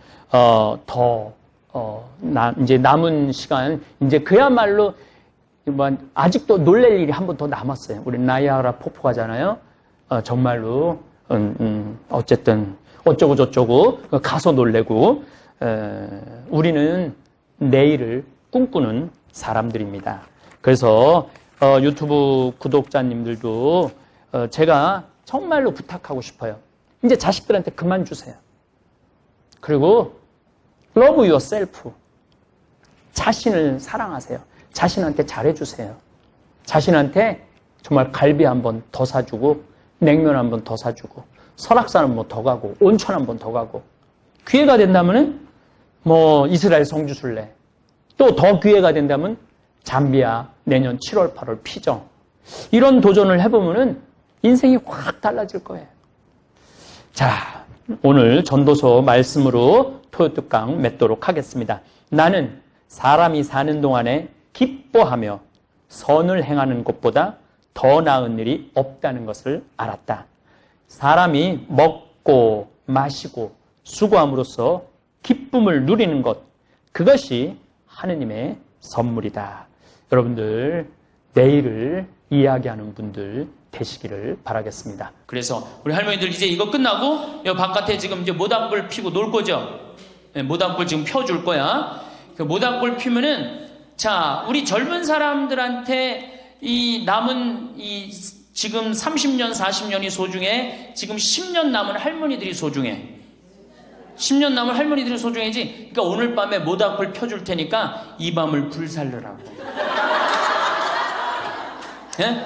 이제 남은 시간 이제 그야말로 아직도 놀랄 일이 한 번 더 남았어요. 우리 나이아가라 폭포 가잖아요. 정말로 어쨌든 어쩌고 저쩌고 가서 놀래고 우리는 내일을 꿈꾸는 사람들입니다. 그래서 유튜브 구독자님들도 제가 정말로 부탁하고 싶어요. 이제 자식들한테 그만 주세요. 그리고 love yourself. 자신을 사랑하세요. 자신한테 잘해주세요. 자신한테 정말 갈비 한 번 더 사주고 냉면 한 번 더 사주고 설악산 한 번 더 가고 온천 한 번 더 가고 기회가 된다면은 뭐 이스라엘 성지순례 또 더 기회가 된다면 잠비아 내년 7월 8월 피정 이런 도전을 해보면은 인생이 확 달라질 거예요. 자, 오늘 전도서 말씀으로 토요특강 맺도록 하겠습니다. 나는 사람이 사는 동안에 기뻐하며 선을 행하는 것보다 더 나은 일이 없다는 것을 알았다. 사람이 먹고 마시고 수고함으로써 기쁨을 누리는 것, 그것이 하느님의 선물이다. 여러분들 내일을 이야기하는 분들 되시기를 바라겠습니다. 그래서 우리 할머니들 이제 이거 끝나고 여 바깥에 지금 이제 모닥불 피고 놀 거죠? 네, 모닥불 지금 펴줄 거야. 그 모닥불 피면은 자, 우리 젊은 사람들한테 이 남은 이 지금 30년, 40년이 소중해. 지금 10년 남은 할머니들이 소중해. 10년 남은 할머니들이 소중해지. 그러니까 오늘 밤에 모닥불 펴줄 테니까 이 밤을 불살르라고. 예?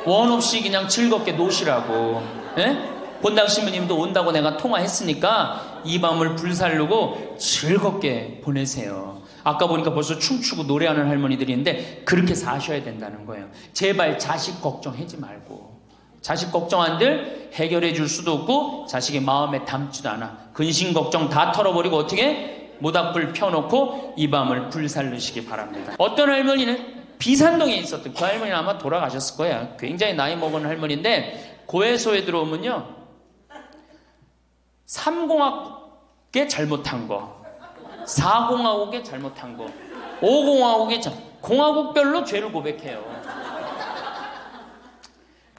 원 없이 그냥 즐겁게 노시라고. 예? 본당 신부님도 온다고 내가 통화했으니까 이 밤을 불살르고 즐겁게 보내세요. 아까 보니까 벌써 춤추고 노래하는 할머니들이 있는데 그렇게 사셔야 된다는 거예요. 제발 자식 걱정하지 말고. 자식 걱정한들 해결해 줄 수도 없고 자식의 마음에 담지도 않아. 근심 걱정 다 털어버리고 어떻게? 모닥불 펴놓고 이 밤을 불살르시기 바랍니다. 어떤 할머니는 비산동에 있었던 그 할머니는 아마 돌아가셨을 거야. 굉장히 나이 먹은 할머니인데 고해소에 들어오면요 3공학에 잘못한 거 4공화국에 잘못한 거 5공화국에 공화국별로 죄를 고백해요.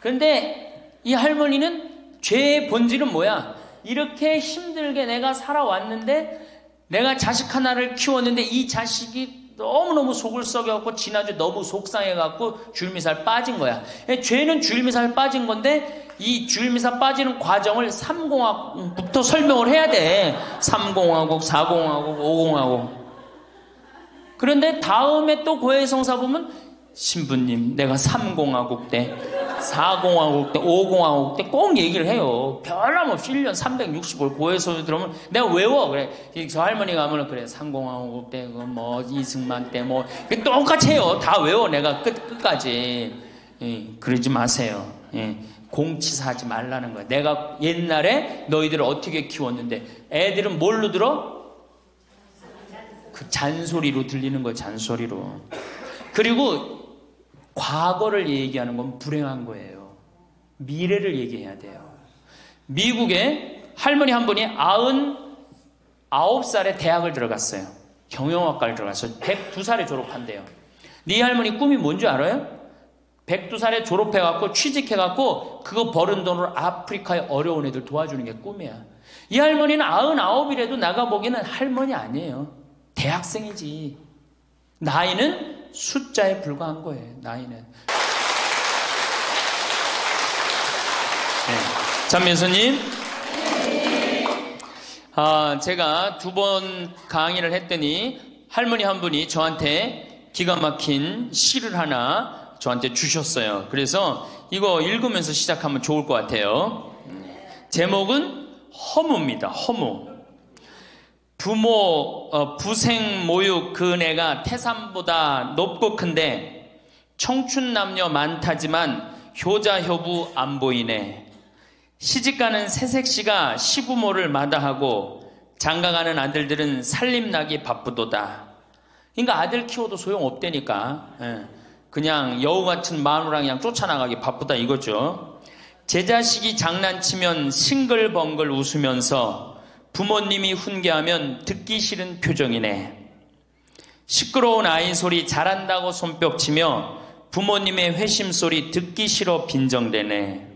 그런데 이 할머니는 죄의 본질은 뭐야? 이렇게 힘들게 내가 살아왔는데 내가 자식 하나를 키웠는데 이 자식이 너무너무 속을 썩여갖고 지난주 너무 속상해갖고 줄미살 빠진 거야. 죄는 줄미살 빠진 건데 이 줄미살 빠지는 과정을 3공화국부터 설명을 해야 돼. 3공화국, 4공화국, 5공화국. 그런데 다음에 또 고해성사 보면 신부님 내가 3공화국 때 4공화국 때 5공화국 때 꼭 얘기를 해요. 변함없이 1년 365일 고해소에 들어오면 내가 외워. 그래 저 할머니가 하면 그래 3공화국 때 뭐 이승만 때 뭐 똑같이 해요. 다 외워 내가 끝까지. 예, 그러지 마세요. 예. 공치사하지 말라는 거야. 내가 옛날에 너희들을 어떻게 키웠는데 애들은 뭘로 들어? 그 잔소리로 들리는 거야. 잔소리로. 그리고 과거를 얘기하는 건 불행한 거예요. 미래를 얘기해야 돼요. 미국에 할머니 한 분이 99살에 대학을 들어갔어요. 경영학과를 들어갔어요. 102살에 졸업한대요. 네 할머니 꿈이 뭔지 알아요? 102살에 졸업해갖고 취직해갖고 그거 버는 돈으로 아프리카의 어려운 애들 도와주는 게 꿈이야. 이 할머니는 99이라도 나가보기에는 할머니 아니에요. 대학생이지. 나이는 숫자에 불과한 거예요. 나이는. 네. 장면수님, 제가 2번 강의를 했더니 할머니 한 분이 저한테 기가 막힌 시를 하나 저한테 주셨어요. 그래서 이거 읽으면서 시작하면 좋을 것 같아요. 제목은 허무입니다. 허무. 부생 모육 그 은혜가 태산보다 높고 큰데 청춘 남녀 많다지만 효자 효부 안 보이네. 시집가는 새색시가 시부모를 마다하고 장가가는 아들들은 살림나기 바쁘도다. 그러니까 아들 키워도 소용없다니까. 그냥 여우 같은 마누라 그냥 쫓아나가기 바쁘다 이거죠. 제 자식이 장난치면 싱글벙글 웃으면서 부모님이 훈계하면 듣기 싫은 표정이네. 시끄러운 아이 소리 잘한다고 손뼉치며 부모님의 회심 소리 듣기 싫어 빈정대네.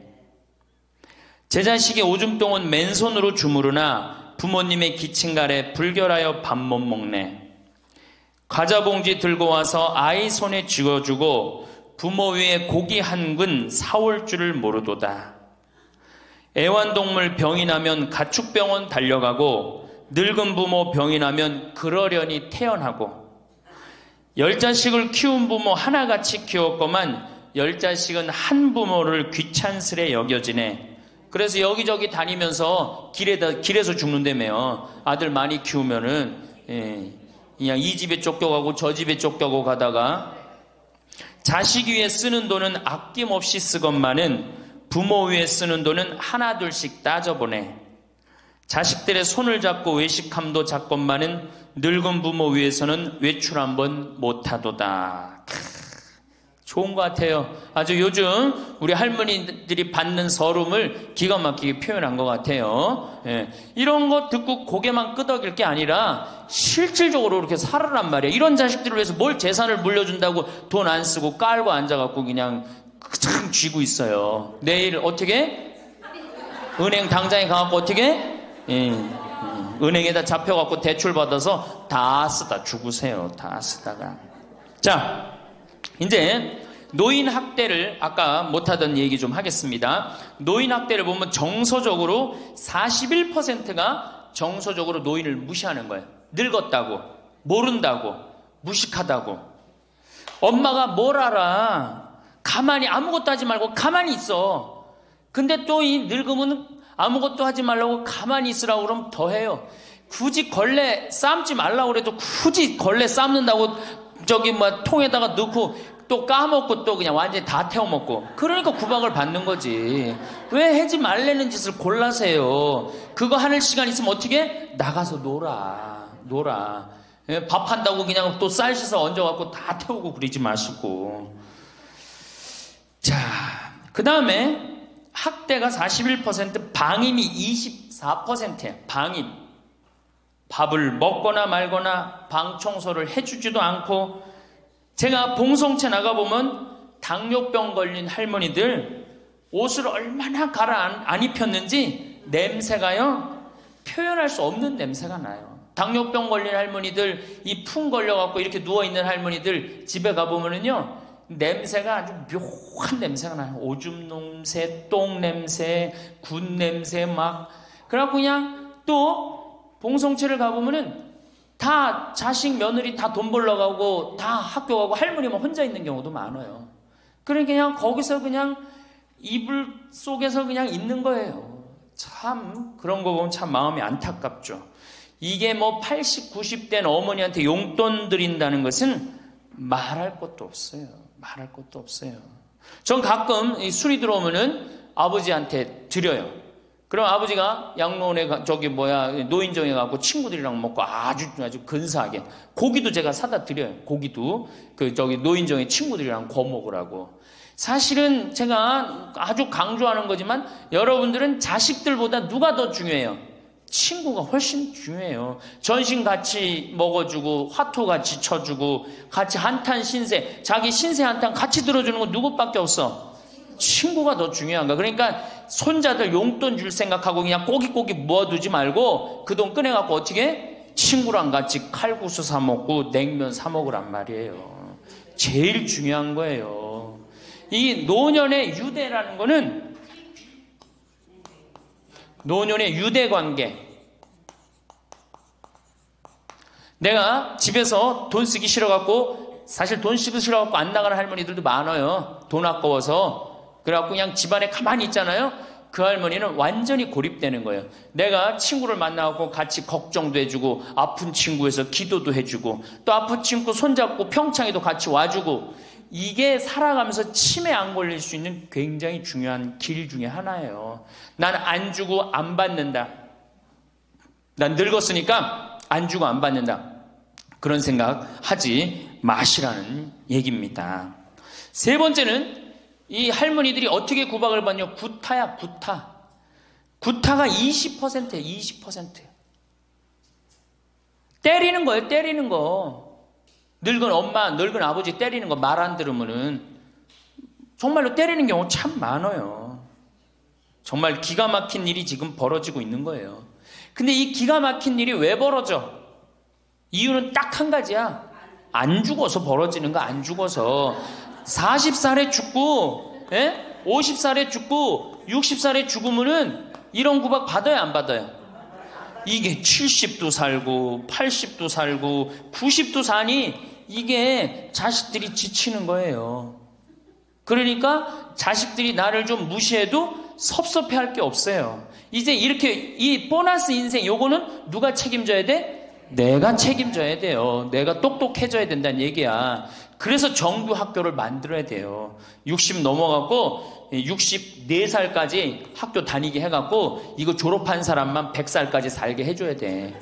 제 자식이 오줌 똥은 맨손으로 주무르나 부모님의 기침갈에 불결하여 밥 못 먹네. 과자 봉지 들고 와서 아이 손에 쥐어주고 부모 위에 고기 한 근 사올 줄을 모르도다. 애완동물 병이 나면 가축병원 달려가고 늙은 부모 병이 나면 그러려니 태어나고 10자식을 키운 부모 하나같이 키웠건만 10자식은 한 부모를 귀찮스레 여겨지네. 그래서 여기저기 다니면서 길에서 죽는다며요. 아들 많이 키우면은 그냥 이 집에 쫓겨가고 저 집에 쫓겨가고 가다가 자식 위에 쓰는 돈은 아낌없이 쓰건만은 부모 위에 쓰는 돈은 하나둘씩 따져보네. 자식들의 손을 잡고 외식함도 작건만은 늙은 부모 위해서는 외출 한번 못하도다. 좋은 것 같아요. 아주 요즘 우리 할머니들이 받는 서름을 기가 막히게 표현한 것 같아요. 예. 이런 거 듣고 고개만 끄덕일 게 아니라 실질적으로 이렇게 살아란 말이에요. 이런 자식들을 위해서 뭘 재산을 물려준다고 돈 안 쓰고 깔고 앉아갖고 그냥 참 쥐고 있어요. 내일 어떻게? 은행 당장에 가갖고 어떻게? 은행에다 잡혀갖고 대출받아서 다 쓰다 죽으세요. 다 쓰다가. 자, 이제 노인 학대를 아까 못하던 얘기 좀 하겠습니다. 노인 학대를 보면 정서적으로 41%가 정서적으로 노인을 무시하는 거예요. 늙었다고, 모른다고, 무식하다고. 엄마가 뭘 알아. 가만히 아무것도 하지 말고 가만히 있어. 근데 또 이 늙으면 아무것도 하지 말라고 가만히 있으라고 그러면 더 해요. 굳이 걸레 삶지 말라고 그래도 굳이 걸레 삶는다고 저기 뭐 통에다가 넣고 또 까먹고 또 그냥 완전히 다 태워먹고. 그러니까 구박을 받는 거지. 왜 하지 말라는 짓을 골라세요. 그거 하는 시간 있으면 어떻게? 나가서 놀아. 예, 밥 한다고 그냥 또 쌀 씻어 얹어갖고 다 태우고 그러지 마시고. 자, 그 다음에 학대가 41%, 방임이 24%예요. 방임. 밥을 먹거나 말거나 방 청소를 해주지도 않고. 제가 봉송체 나가보면 당뇨병 걸린 할머니들 옷을 얼마나 갈아 안 입혔는지 냄새가요, 표현할 수 없는 냄새가 나요. 당뇨병 걸린 할머니들, 이 풍 걸려갖고 이렇게 누워있는 할머니들 집에 가보면은요, 냄새가 아주 묘한 냄새가 나요. 오줌 냄새, 똥 냄새, 군 냄새 막. 그래갖고 그냥 또 봉송체를 가보면은 다 자식 며느리 다 돈 벌러 가고 다 학교 가고 할머니만 혼자 있는 경우도 많아요. 그러니까 그냥 거기서 그냥 이불 속에서 그냥 있는 거예요. 참 그런 거 보면 참 마음이 안타깝죠. 이게 뭐 80, 90된 어머니한테 용돈 드린다는 것은 말할 것도 없어요. 말할 것도 없어요. 전 가끔 이 술이 들어오면은 아버지한테 드려요. 그럼 아버지가 양로원에 노인정에 가고 친구들이랑 먹고 아주 근사하게 고기도 제가 사다 드려요. 고기도 노인정에 친구들이랑 구워 먹으라고. 사실은 제가 아주 강조하는 거지만 여러분들은 자식들보다 누가 더 중요해요? 친구가 훨씬 중요해요. 전신 같이 먹어주고 화투 같이 쳐주고 같이 한탄 신세, 자기 신세 한탄 같이 들어주는 거 누구밖에 없어? 친구가 더 중요한 거야. 그러니까 손자들 용돈 줄 생각하고 그냥 꼬깃꼬깃 모아두지 말고 그 돈 꺼내갖고 어떻게? 친구랑 같이 칼국수 사 먹고 냉면 사 먹으란 말이에요. 제일 중요한 거예요. 이 노년의 유대라는 거는 노년의 유대 관계. 내가 집에서 돈 쓰기 싫어갖고 사실 돈 쓰기 싫어갖고 안 나가는 할머니들도 많아요. 돈 아까워서. 그래갖고 그냥 집안에 가만히 있잖아요. 그 할머니는 완전히 고립되는 거예요. 내가 친구를 만나갖고 같이 걱정도 해주고 아픈 친구에서 기도도 해주고 또 아픈 친구 손잡고 평창에도 같이 와주고 이게 살아가면서 치매 안 걸릴 수 있는 굉장히 중요한 길 중에 하나예요. 난 안 주고 안 받는다. 난 늙었으니까 안 주고 안 받는다. 그런 생각 하지 마시라는 얘기입니다. 세 번째는 이 할머니들이 어떻게 구박을 받냐? 구타야, 구타. 구타가 20%예요, 20%. 때리는 거예요, 때리는 거. 늙은 엄마, 늙은 아버지 때리는 거 말 안 들으면은 정말로 때리는 경우 참 많아요. 정말 기가 막힌 일이 지금 벌어지고 있는 거예요. 근데 이 기가 막힌 일이 왜 벌어져? 이유는 딱 한 가지야. 안 죽어서 벌어지는 거, 안 죽어서. 40살에 죽고, 50살에 죽고, 60살에 죽으면은 이런 구박 받아요, 안 받아요? 이게 70도 살고 80도 살고 90도 사니 이게 자식들이 지치는 거예요. 그러니까 자식들이 나를 좀 무시해도 섭섭해할 게 없어요. 이제 이렇게 이 보너스 인생 요거는 누가 책임져야 돼? 내가 책임져야 돼요. 내가 똑똑해져야 된다는 얘기야. 그래서 정규 학교를 만들어야 돼요. 60 넘어갖고 64살까지 학교 다니게 해갖고 이거 졸업한 사람만 100살까지 살게 해줘야 돼.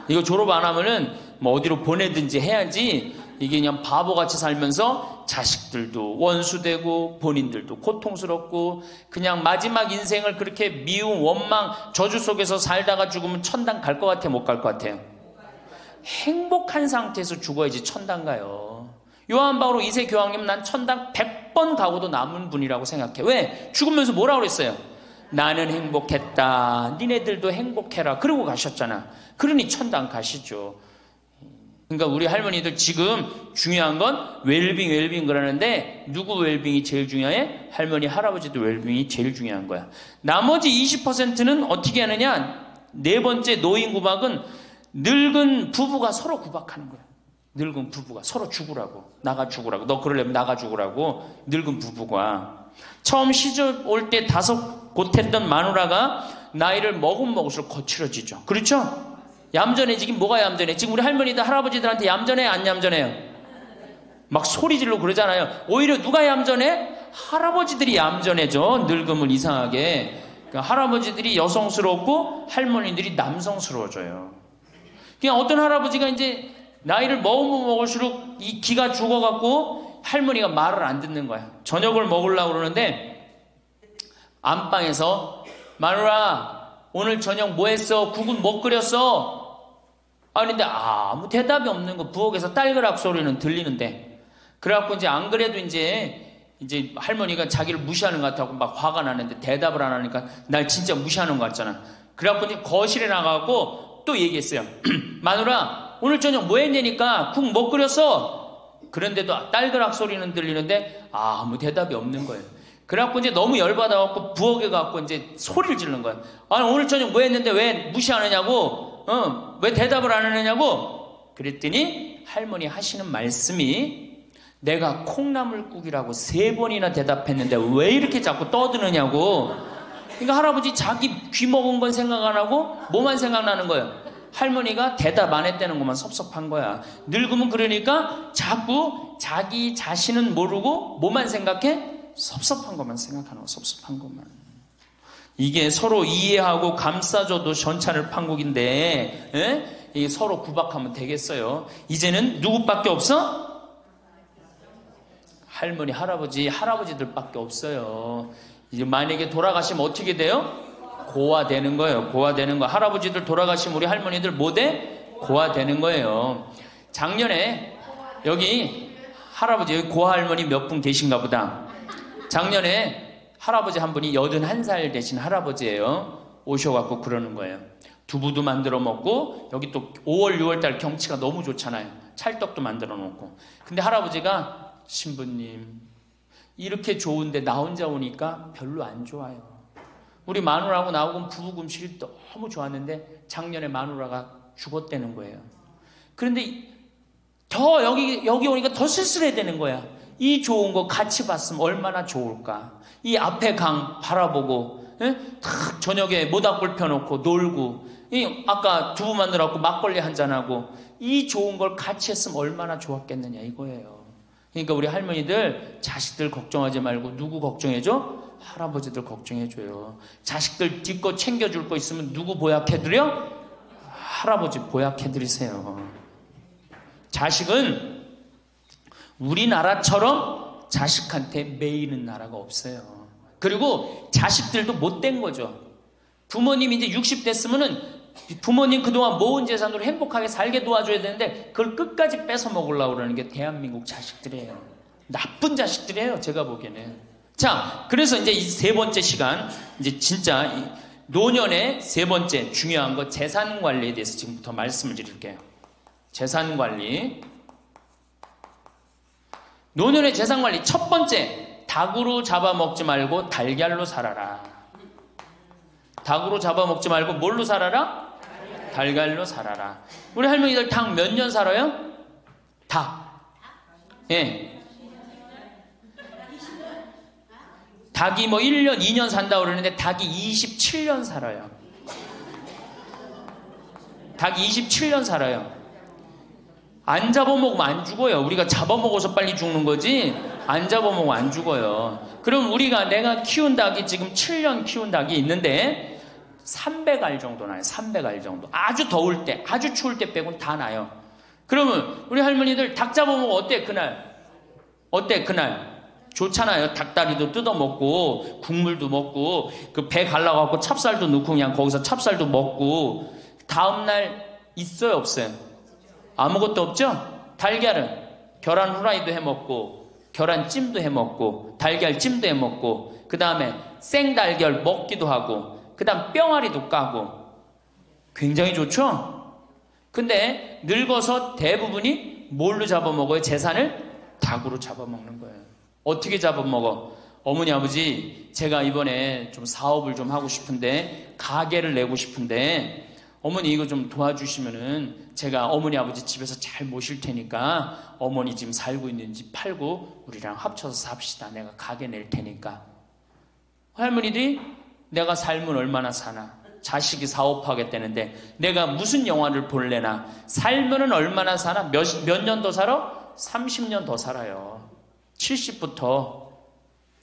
이거 졸업 안 하면은 뭐 어디로 보내든지 해야지 이게 그냥 바보같이 살면서 자식들도 원수되고 본인들도 고통스럽고 그냥 마지막 인생을 그렇게 미움, 원망, 저주 속에서 살다가 죽으면 천당 갈 것 같아요? 못 갈 것 같아요? 행복한 상태에서 죽어야지 천당 가요. 요한 바오로 2세 교황님 난 천당 100번 가고도 남은 분이라고 생각해. 왜? 죽으면서 뭐라고 그랬어요? 나는 행복했다. 니네들도 행복해라. 그러고 가셨잖아. 그러니 천당 가시죠. 그러니까 우리 할머니들 지금 중요한 건 웰빙 그러는데 누구 웰빙이 제일 중요해? 할머니, 할아버지도 웰빙이 제일 중요한 거야. 나머지 20%는 어떻게 하느냐? 네 번째 노인 구박은 늙은 부부가 서로 구박하는 거야. 늙은 부부가 서로 죽으라고. 나가 죽으라고. 너 그러려면 나가 죽으라고. 늙은 부부가. 처음 시집 올 때 다소 곧했던 마누라가 나이를 먹을수록 거칠어지죠. 그렇죠? 얌전해지긴 뭐가 얌전해? 지금 우리 할머니들 할아버지들한테 얌전해 안 얌전해요? 막 소리 지르고 그러잖아요. 오히려 누가 얌전해? 할아버지들이 얌전해져. 늙으면 이상하게. 그러니까 할아버지들이 여성스럽고 할머니들이 남성스러워져요. 그냥 어떤 할아버지가 이제 나이를 먹으면 먹을수록 이 기가 죽어갖고 할머니가 말을 안 듣는 거야. 저녁을 먹으려고 그러는데 안방에서 마누라 오늘 저녁 뭐 했어? 국은 뭐 끓였어? 근데 아무 대답이 없는 거. 부엌에서 딸그락 소리는 들리는데. 그래갖고 이제 안 그래도 이제 할머니가 자기를 무시하는 것 같다고 막 화가 나는데 대답을 안 하니까 날 진짜 무시하는 것 같잖아. 그래갖고 이제 거실에 나가고 또 얘기했어요. 마누라 오늘 저녁 뭐 했냐니까 국 뭐 끓였어? 그런데도 딸그락 소리는 들리는데 아무 대답이 없는 거예요. 그래갖고 이제 너무 열받아갖고 부엌에 가갖고 이제 소리를 지르는 거예요. 아니 오늘 저녁 뭐 했는데 왜 무시하느냐고? 왜 대답을 안 하느냐고? 그랬더니 할머니 하시는 말씀이 내가 콩나물국이라고 3번이나 대답했는데 왜 이렇게 자꾸 떠드느냐고. 그러니까 할아버지 자기 귀 먹은 건 생각 안 하고 뭐만 생각나는 거예요. 할머니가 대답 안 했다는 것만 섭섭한 거야. 늙으면 그러니까 자꾸 자기 자신은 모르고 뭐만 생각해? 섭섭한 것만 생각하는 거. 섭섭한 것만. 이게 서로 이해하고 감싸줘도 전차를 판국인데 이게 서로 구박하면 되겠어요. 이제는 누구밖에 없어? 할머니, 할아버지들밖에 없어요. 이제 만약에 돌아가시면 어떻게 돼요? 고아되는 거예요. 고아되는 거. 할아버지들 돌아가시면 우리 할머니들 뭐 돼? 고아되는 거예요. 작년에 여기 할아버지, 여기 고아할머니 몇 분 계신가 보다. 작년에 할아버지 한 분이 81살 되신 할아버지예요. 오셔갖고 그러는 거예요. 두부도 만들어 먹고 여기 또 5월 6월달 경치가 너무 좋잖아요. 찰떡도 만들어 놓고. 근데 할아버지가 신부님 이렇게 좋은데 나 혼자 오니까 별로 안 좋아요. 우리 마누라하고 나하고 부부 금실이 너무 좋았는데 작년에 마누라가 죽었다는 거예요. 그런데 더 여기 오니까 더 쓸쓸해야 되는 거야. 이 좋은 거 같이 봤으면 얼마나 좋을까. 이 앞에 강 바라보고 탁 저녁에 모닥불 펴놓고 놀고 아까 두부 만들어갖고 막걸리 한잔하고 이 좋은 걸 같이 했으면 얼마나 좋았겠느냐 이거예요. 그러니까 우리 할머니들 자식들 걱정하지 말고 누구 걱정해줘? 할아버지들 걱정해줘요. 자식들 뒷거 챙겨줄 거 있으면 누구 보약해드려? 할아버지 보약해드리세요. 자식은 우리나라처럼 자식한테 매이는 나라가 없어요. 그리고 자식들도 못된 거죠. 부모님이 이제 60 됐으면은 부모님 그동안 모은 재산으로 행복하게 살게 도와줘야 되는데 그걸 끝까지 뺏어 먹으려고 그러는 게 대한민국 자식들이에요. 나쁜 자식들이에요. 제가 보기에는. 자, 그래서 이제 이 세 번째 시간, 이제 진짜 노년의 세 번째 중요한 거 재산 관리에 대해서 지금부터 말씀을 드릴게요. 재산 관리. 노년의 재산 관리 첫 번째, 닭으로 잡아먹지 말고 달걀로 살아라. 닭으로 잡아먹지 말고 뭘로 살아라? 달걀로 살아라. 우리 할머니들 닭 몇 년 살아요? 닭. 예. 닭이 뭐 1년, 2년 산다고 그러는데 닭이 27년 살아요. 닭이 27년 살아요. 안 잡아먹으면 안 죽어요. 우리가 잡아먹어서 빨리 죽는 거지 안 잡아먹으면 안 죽어요. 그럼 내가 키운 닭이 지금 7년 키운 닭이 있는데 300알 정도 나요. 300알 정도. 아주 더울 때, 아주 추울 때 빼고는 다 나요. 그러면 우리 할머니들 닭 잡아먹으면 어때 그날? 어때 그날? 좋잖아요. 닭다리도 뜯어먹고 국물도 먹고 그 배 갈라갖고 찹쌀도 넣고 그냥 거기서 찹쌀도 먹고 다음날 있어요 없어요? 아무것도 없죠? 달걀은 계란 후라이도 해먹고 계란찜도 해먹고 달걀찜도 해먹고 그 다음에 생달걀 먹기도 하고 그 다음 뿅아리도 까고 굉장히 좋죠? 근데 늙어서 대부분이 뭘로 잡아먹어요? 재산을? 닭으로 잡아먹는 거예요. 어떻게 잡아먹어? 어머니 아버지 제가 이번에 좀 사업을 좀 하고 싶은데 가게를 내고 싶은데 어머니 이거 좀 도와주시면은 제가 어머니 아버지 집에서 잘 모실 테니까 어머니 지금 살고 있는 집 팔고 우리랑 합쳐서 삽시다. 내가 가게 낼 테니까. 할머니들이 내가 살면 얼마나 사나? 자식이 사업하겠다는데 내가 무슨 영화를 볼래나? 살면은 얼마나 사나? 몇 년 더 살아? 30년 더 살아요. 70부터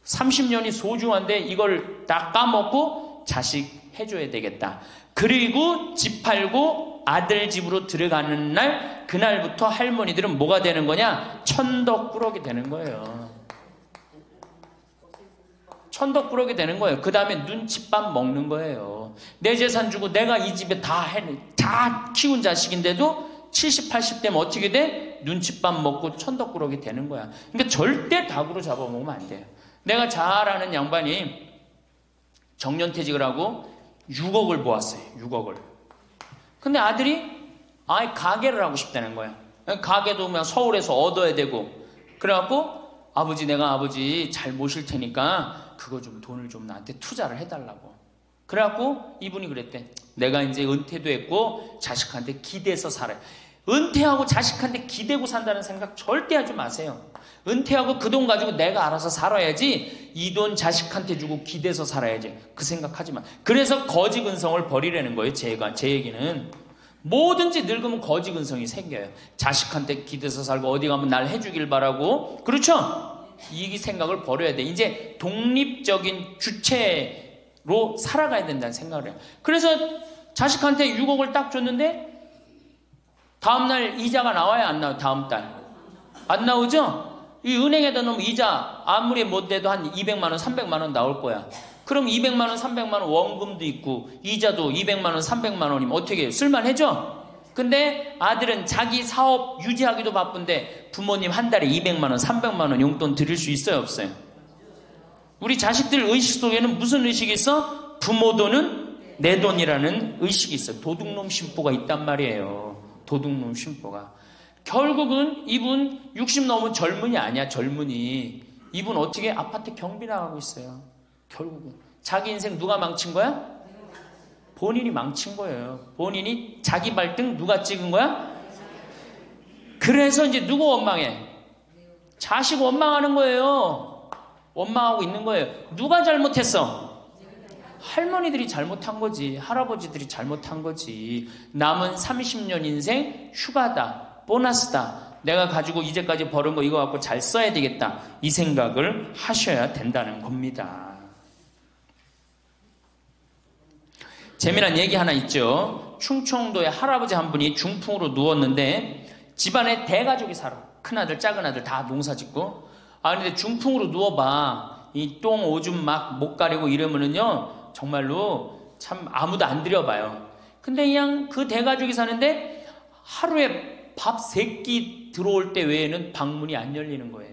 30년이 소중한데 이걸 다 까먹고 자식 해줘야 되겠다. 그리고 집 팔고 아들 집으로 들어가는 날 그날부터 할머니들은 뭐가 되는 거냐? 천덕꾸러기 되는 거예요. 천덕꾸러기 되는 거예요. 그 다음에 눈칫밥 먹는 거예요. 내 재산 주고 내가 이 집에 다 키운 자식인데도 70, 80 되면 어떻게 돼? 눈칫밥 먹고 천덕꾸러기 되는 거야. 그러니까 절대 닭으로 잡아먹으면 안 돼요. 내가 잘 아는 양반이 정년퇴직을 하고 6억을 모았어요. 6억을. 근데 아들이 가게를 하고 싶다는 거야. 가게도 그냥 서울에서 얻어야 되고. 그래갖고 내가 아버지 잘 모실 테니까 그거 좀 돈을 좀 나한테 투자를 해달라고. 그래갖고 이분이 그랬대. 내가 이제 은퇴도 했고 자식한테 기대서 살아요. 은퇴하고 자식한테 기대고 산다는 생각 절대 하지 마세요. 은퇴하고 그 돈 가지고 내가 알아서 살아야지 이 돈 자식한테 주고 기대서 살아야지 그 생각하지 마. 그래서 거지 근성을 버리라는 거예요. 제 얘기는 뭐든지 늙으면 거지 근성이 생겨요. 자식한테 기대서 살고 어디 가면 날 해주길 바라고. 그렇죠? 이 생각을 버려야 돼. 이제 독립적인 주체로 살아가야 된다는 생각을 해요. 그래서 자식한테 6억을 딱 줬는데 다음날 이자가 나와야 안 나와요? 다음 달 안 나오죠? 이 은행에다 놓으면 이자 아무리 못 돼도 한 200만 원, 300만 원 나올 거야. 그럼 200만 원, 300만 원 원금도 있고 이자도 200만 원, 300만 원이면 어떻게 해요? 쓸만해져? 근데 아들은 자기 사업 유지하기도 바쁜데 부모님 한 달에 200만 원, 300만 원 용돈 드릴 수 있어요? 없어요? 우리 자식들 의식 속에는 무슨 의식이 있어? 부모 돈은 내 돈이라는 의식이 있어요. 도둑놈 심보가 있단 말이에요. 도둑놈 심보가. 결국은 이분 60 넘은 젊은이 아니야. 젊은이. 이분 어떻게 아파트 경비 나가고 있어요. 결국은 자기 인생 누가 망친 거야? 본인이 망친 거예요. 본인이 자기 발등 누가 찍은 거야? 그래서 이제 누구 원망해? 자식 원망하는 거예요. 원망하고 있는 거예요. 누가 잘못했어? 할머니들이 잘못한 거지. 할아버지들이 잘못한 거지. 남은 30년 인생 휴가다. 보너스다. 내가 가지고 이제까지 벌은 거 이거 갖고 잘 써야 되겠다. 이 생각을 하셔야 된다는 겁니다. 재미난 얘기 하나 있죠. 충청도에 할아버지 한 분이 중풍으로 누웠는데 집안에 대가족이 살아. 큰아들 작은아들 다 농사 짓고. 근데 중풍으로 누워봐. 이 똥 오줌 막 못 가리고 이러면은요 정말로 참 아무도 안 들여봐요. 근데 그냥 그 대가족이 사는데 하루에 밥 3끼 들어올 때 외에는 방문이 안 열리는 거예요.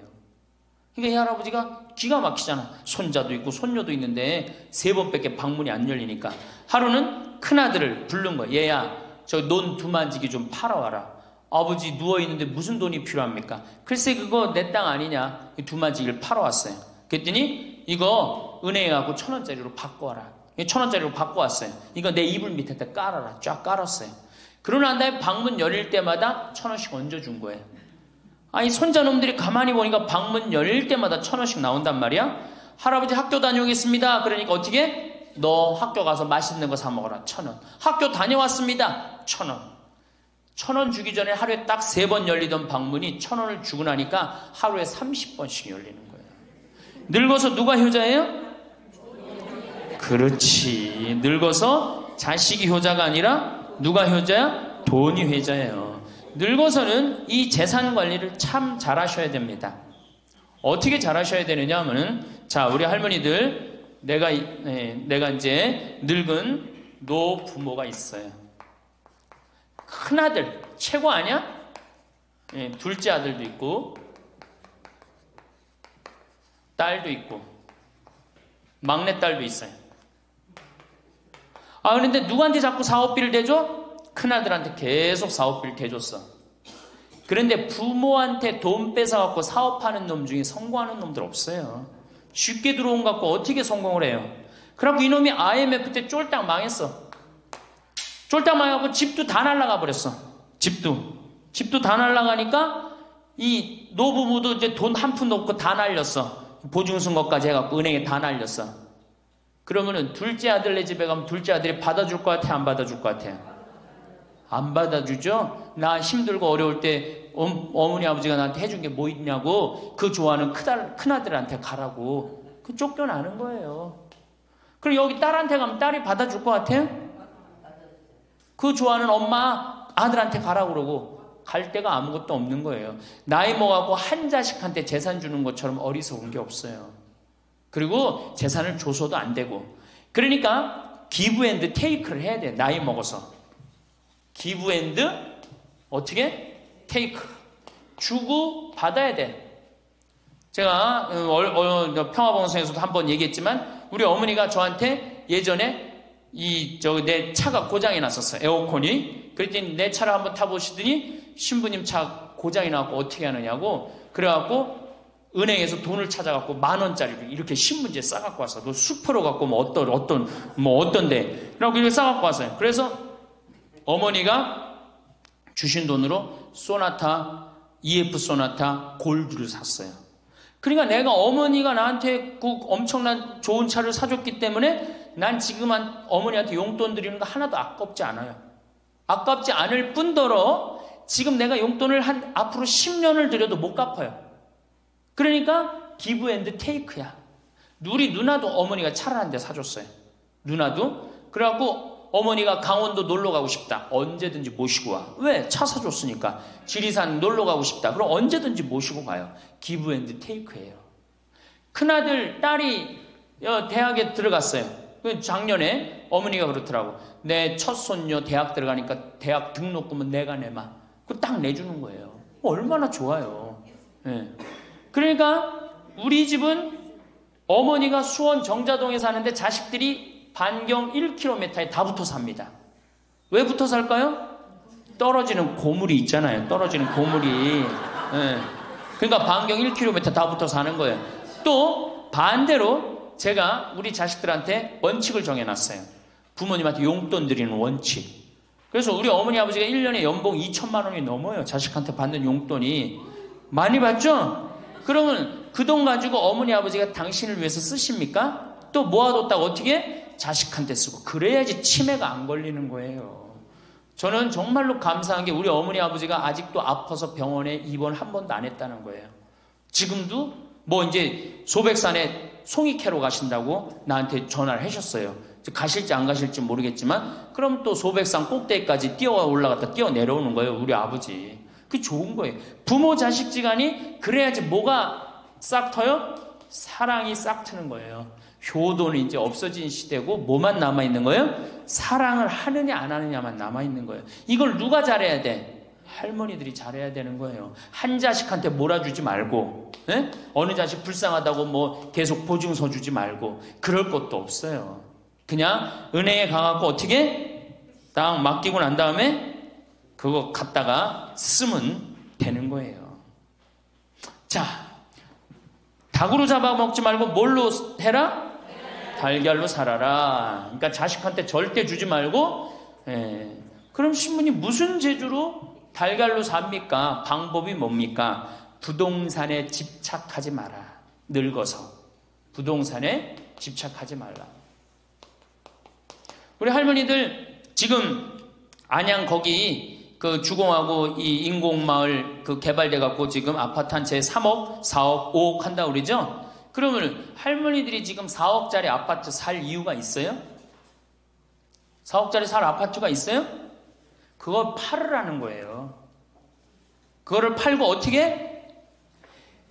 그러니까 이 할아버지가 기가 막히잖아. 손자도 있고 손녀도 있는데 3번밖에 방문이 안 열리니까 하루는 큰아들을 부른 거예요. 얘야 저 논 두만지기 좀 팔아와라. 아버지 누워있는데 무슨 돈이 필요합니까? 글쎄 그거 내 땅 아니냐. 두만지기를 팔아왔어요. 그랬더니 이거 은행에 가고 1,000원짜리로 바꿔와라. 1,000원짜리로 바꿔 왔어요. 이거 내 이불 밑에다 깔아라. 쫙 깔았어요. 그러고 난 다음에 방문 열릴 때마다 1,000원씩 얹어준 거예요. 아니, 손자놈들이 가만히 보니까 방문 열릴 때마다 1,000원씩 나온단 말이야. 할아버지 학교 다녀오겠습니다. 그러니까 어떻게? 너 학교 가서 맛있는 거 사 먹어라. 1,000원. 학교 다녀왔습니다. 1,000원. 1,000원 주기 전에 하루에 딱 3번 열리던 방문이 1,000원을 주고 나니까 하루에 30번씩 열리는 거예요. 늙어서 누가 효자예요? 그렇지. 늙어서 자식이 효자가 아니라 누가 효자야? 돈이 효자예요. 늙어서는 이 재산 관리를 참 잘하셔야 됩니다. 어떻게 잘하셔야 되느냐 하면은, 자, 우리 할머니들, 내가 이제 늙은 노부모가 있어요. 큰아들, 최고 아니야? 둘째 아들도 있고, 딸도 있고, 막내딸도 있어요. 아, 그런데 누구한테 자꾸 사업비를 대줘? 큰아들한테 계속 사업비를 대줬어. 그런데 부모한테 돈 뺏어갖고 사업하는 놈 중에 성공하는 놈들 없어요. 쉽게 들어온 거 갖고 어떻게 성공을 해요? 그래갖고 이놈이 IMF 때 쫄딱 망했어. 쫄딱 망해갖고 집도 다 날라가 버렸어. 집도 다 날라가니까 이 노부부도 이제 돈 한 푼도 없고 다 날렸어. 보증쓴 것까지 해갖고 은행에 다 날렸어. 그러면은 둘째 아들네 집에 가면 둘째 아들이 받아줄 것 같아, 안 받아줄 것 같아? 안 받아주죠? 나 힘들고 어려울 때 어머니 아버지가 나한테 해준 게 뭐 있냐고 그 좋아하는 큰아들한테 가라고 그 쫓겨나는 거예요. 그리고 여기 딸한테 가면 딸이 받아줄 것 같아요? 그 좋아하는 엄마 아들한테 가라고 그러고 갈 데가 아무것도 없는 거예요. 나이 먹어갖고 한 자식한테 재산 주는 것처럼 어리석은 게 없어요. 그리고 재산을 줘서도 안 되고. 그러니까 기브 앤드 테이크를 해야 돼. 나이 먹어서. 기브 앤드 어떻게? 테이크. 주고 받아야 돼. 제가 평화방송에서도 한번 얘기했지만 우리 어머니가 저한테 예전에 내 차가 고장이 났었어요. 에어컨이. 그랬더니 내 차를 한번 타보시더니 신부님 차 고장이 나고 어떻게 하느냐고 그래갖고 은행에서 돈을 찾아갖고 10,000원짜리를 이렇게 신문지에 싸갖고 왔어. 너 수표로 갖고 어떤데. 그래갖고 이렇게 싸갖고 왔어요. 그래서 어머니가 주신 돈으로 소나타, EF 소나타 골드를 샀어요. 그러니까 내가 어머니가 나한테 그 엄청난 좋은 차를 사줬기 때문에 난 지금 어머니한테 용돈 드리는 거 하나도 아깝지 않아요. 아깝지 않을 뿐더러 지금 내가 용돈을 앞으로 10년을 드려도 못 갚아요. 그러니까 기브 앤드 테이크야. 우리 누나도 어머니가 차를 한 대 사줬어요. 누나도. 그래갖고 어머니가 강원도 놀러 가고 싶다. 언제든지 모시고 와. 왜? 차 사줬으니까. 지리산 놀러 가고 싶다. 그럼 언제든지 모시고 가요. 기브 앤드 테이크예요. 큰아들, 딸이 대학에 들어갔어요. 작년에 어머니가 그렇더라고. 내 첫 손녀 대학 들어가니까 대학 등록금은 내가 내마. 그거 딱 내주는 거예요. 얼마나 좋아요. 네. 그러니까 우리 집은 어머니가 수원 정자동에 사는데 자식들이 반경 1km에 다 붙어 삽니다. 왜 붙어 살까요? 떨어지는 고물이 있잖아요. 떨어지는 고물이. 네. 그러니까 반경 1km 다 붙어 사는 거예요. 또 반대로 제가 우리 자식들한테 원칙을 정해놨어요. 부모님한테 용돈 드리는 원칙. 그래서 우리 어머니 아버지가 1년에 연봉 2,000만 원이 넘어요. 자식한테 받는 용돈이. 많이 받죠? 그러면 그 돈 가지고 어머니 아버지가 당신을 위해서 쓰십니까? 또 모아뒀다가 어떻게? 자식한테 쓰고. 그래야지 치매가 안 걸리는 거예요. 저는 정말로 감사한 게 우리 어머니 아버지가 아직도 아파서 병원에 입원 한 번도 안 했다는 거예요. 지금도 이제 소백산에 송이 캐러 가신다고 나한테 전화를 하셨어요. 가실지 안 가실지 모르겠지만 그럼 또 소백산 꼭대기까지 뛰어 올라갔다 뛰어 내려오는 거예요. 우리 아버지. 그게 좋은 거예요. 부모 자식 지간이 그래야지 뭐가 싹 터요? 사랑이 싹 트는 거예요. 효도는 이제 없어진 시대고 뭐만 남아있는 거예요? 사랑을 하느냐 안 하느냐만 남아있는 거예요. 이걸 누가 잘해야 돼? 할머니들이 잘해야 되는 거예요. 한 자식한테 몰아주지 말고 어느 자식 불쌍하다고 계속 보증서 주지 말고 그럴 것도 없어요. 그냥 은행에 가갖고 어떻게 딱 맡기고 난 다음에 그거 갖다가 쓰면 되는 거예요. 자, 닭으로 잡아먹지 말고 뭘로 해라? 달걀로 살아라. 그러니까 자식한테 절대 주지 말고, 그럼 신부님 무슨 재주로 달걀로 삽니까? 방법이 뭡니까? 부동산에 집착하지 마라. 늙어서. 부동산에 집착하지 말라. 우리 할머니들 지금 안양 거기 그 주공하고 이 인공마을 그 개발돼 갖고 지금 아파트 한 채 3억, 4억, 5억 한다 그러죠? 그러면 할머니들이 지금 4억짜리 아파트 살 이유가 있어요? 4억짜리 살 아파트가 있어요? 그걸 팔으라는 거예요. 그거를 팔고 어떻게?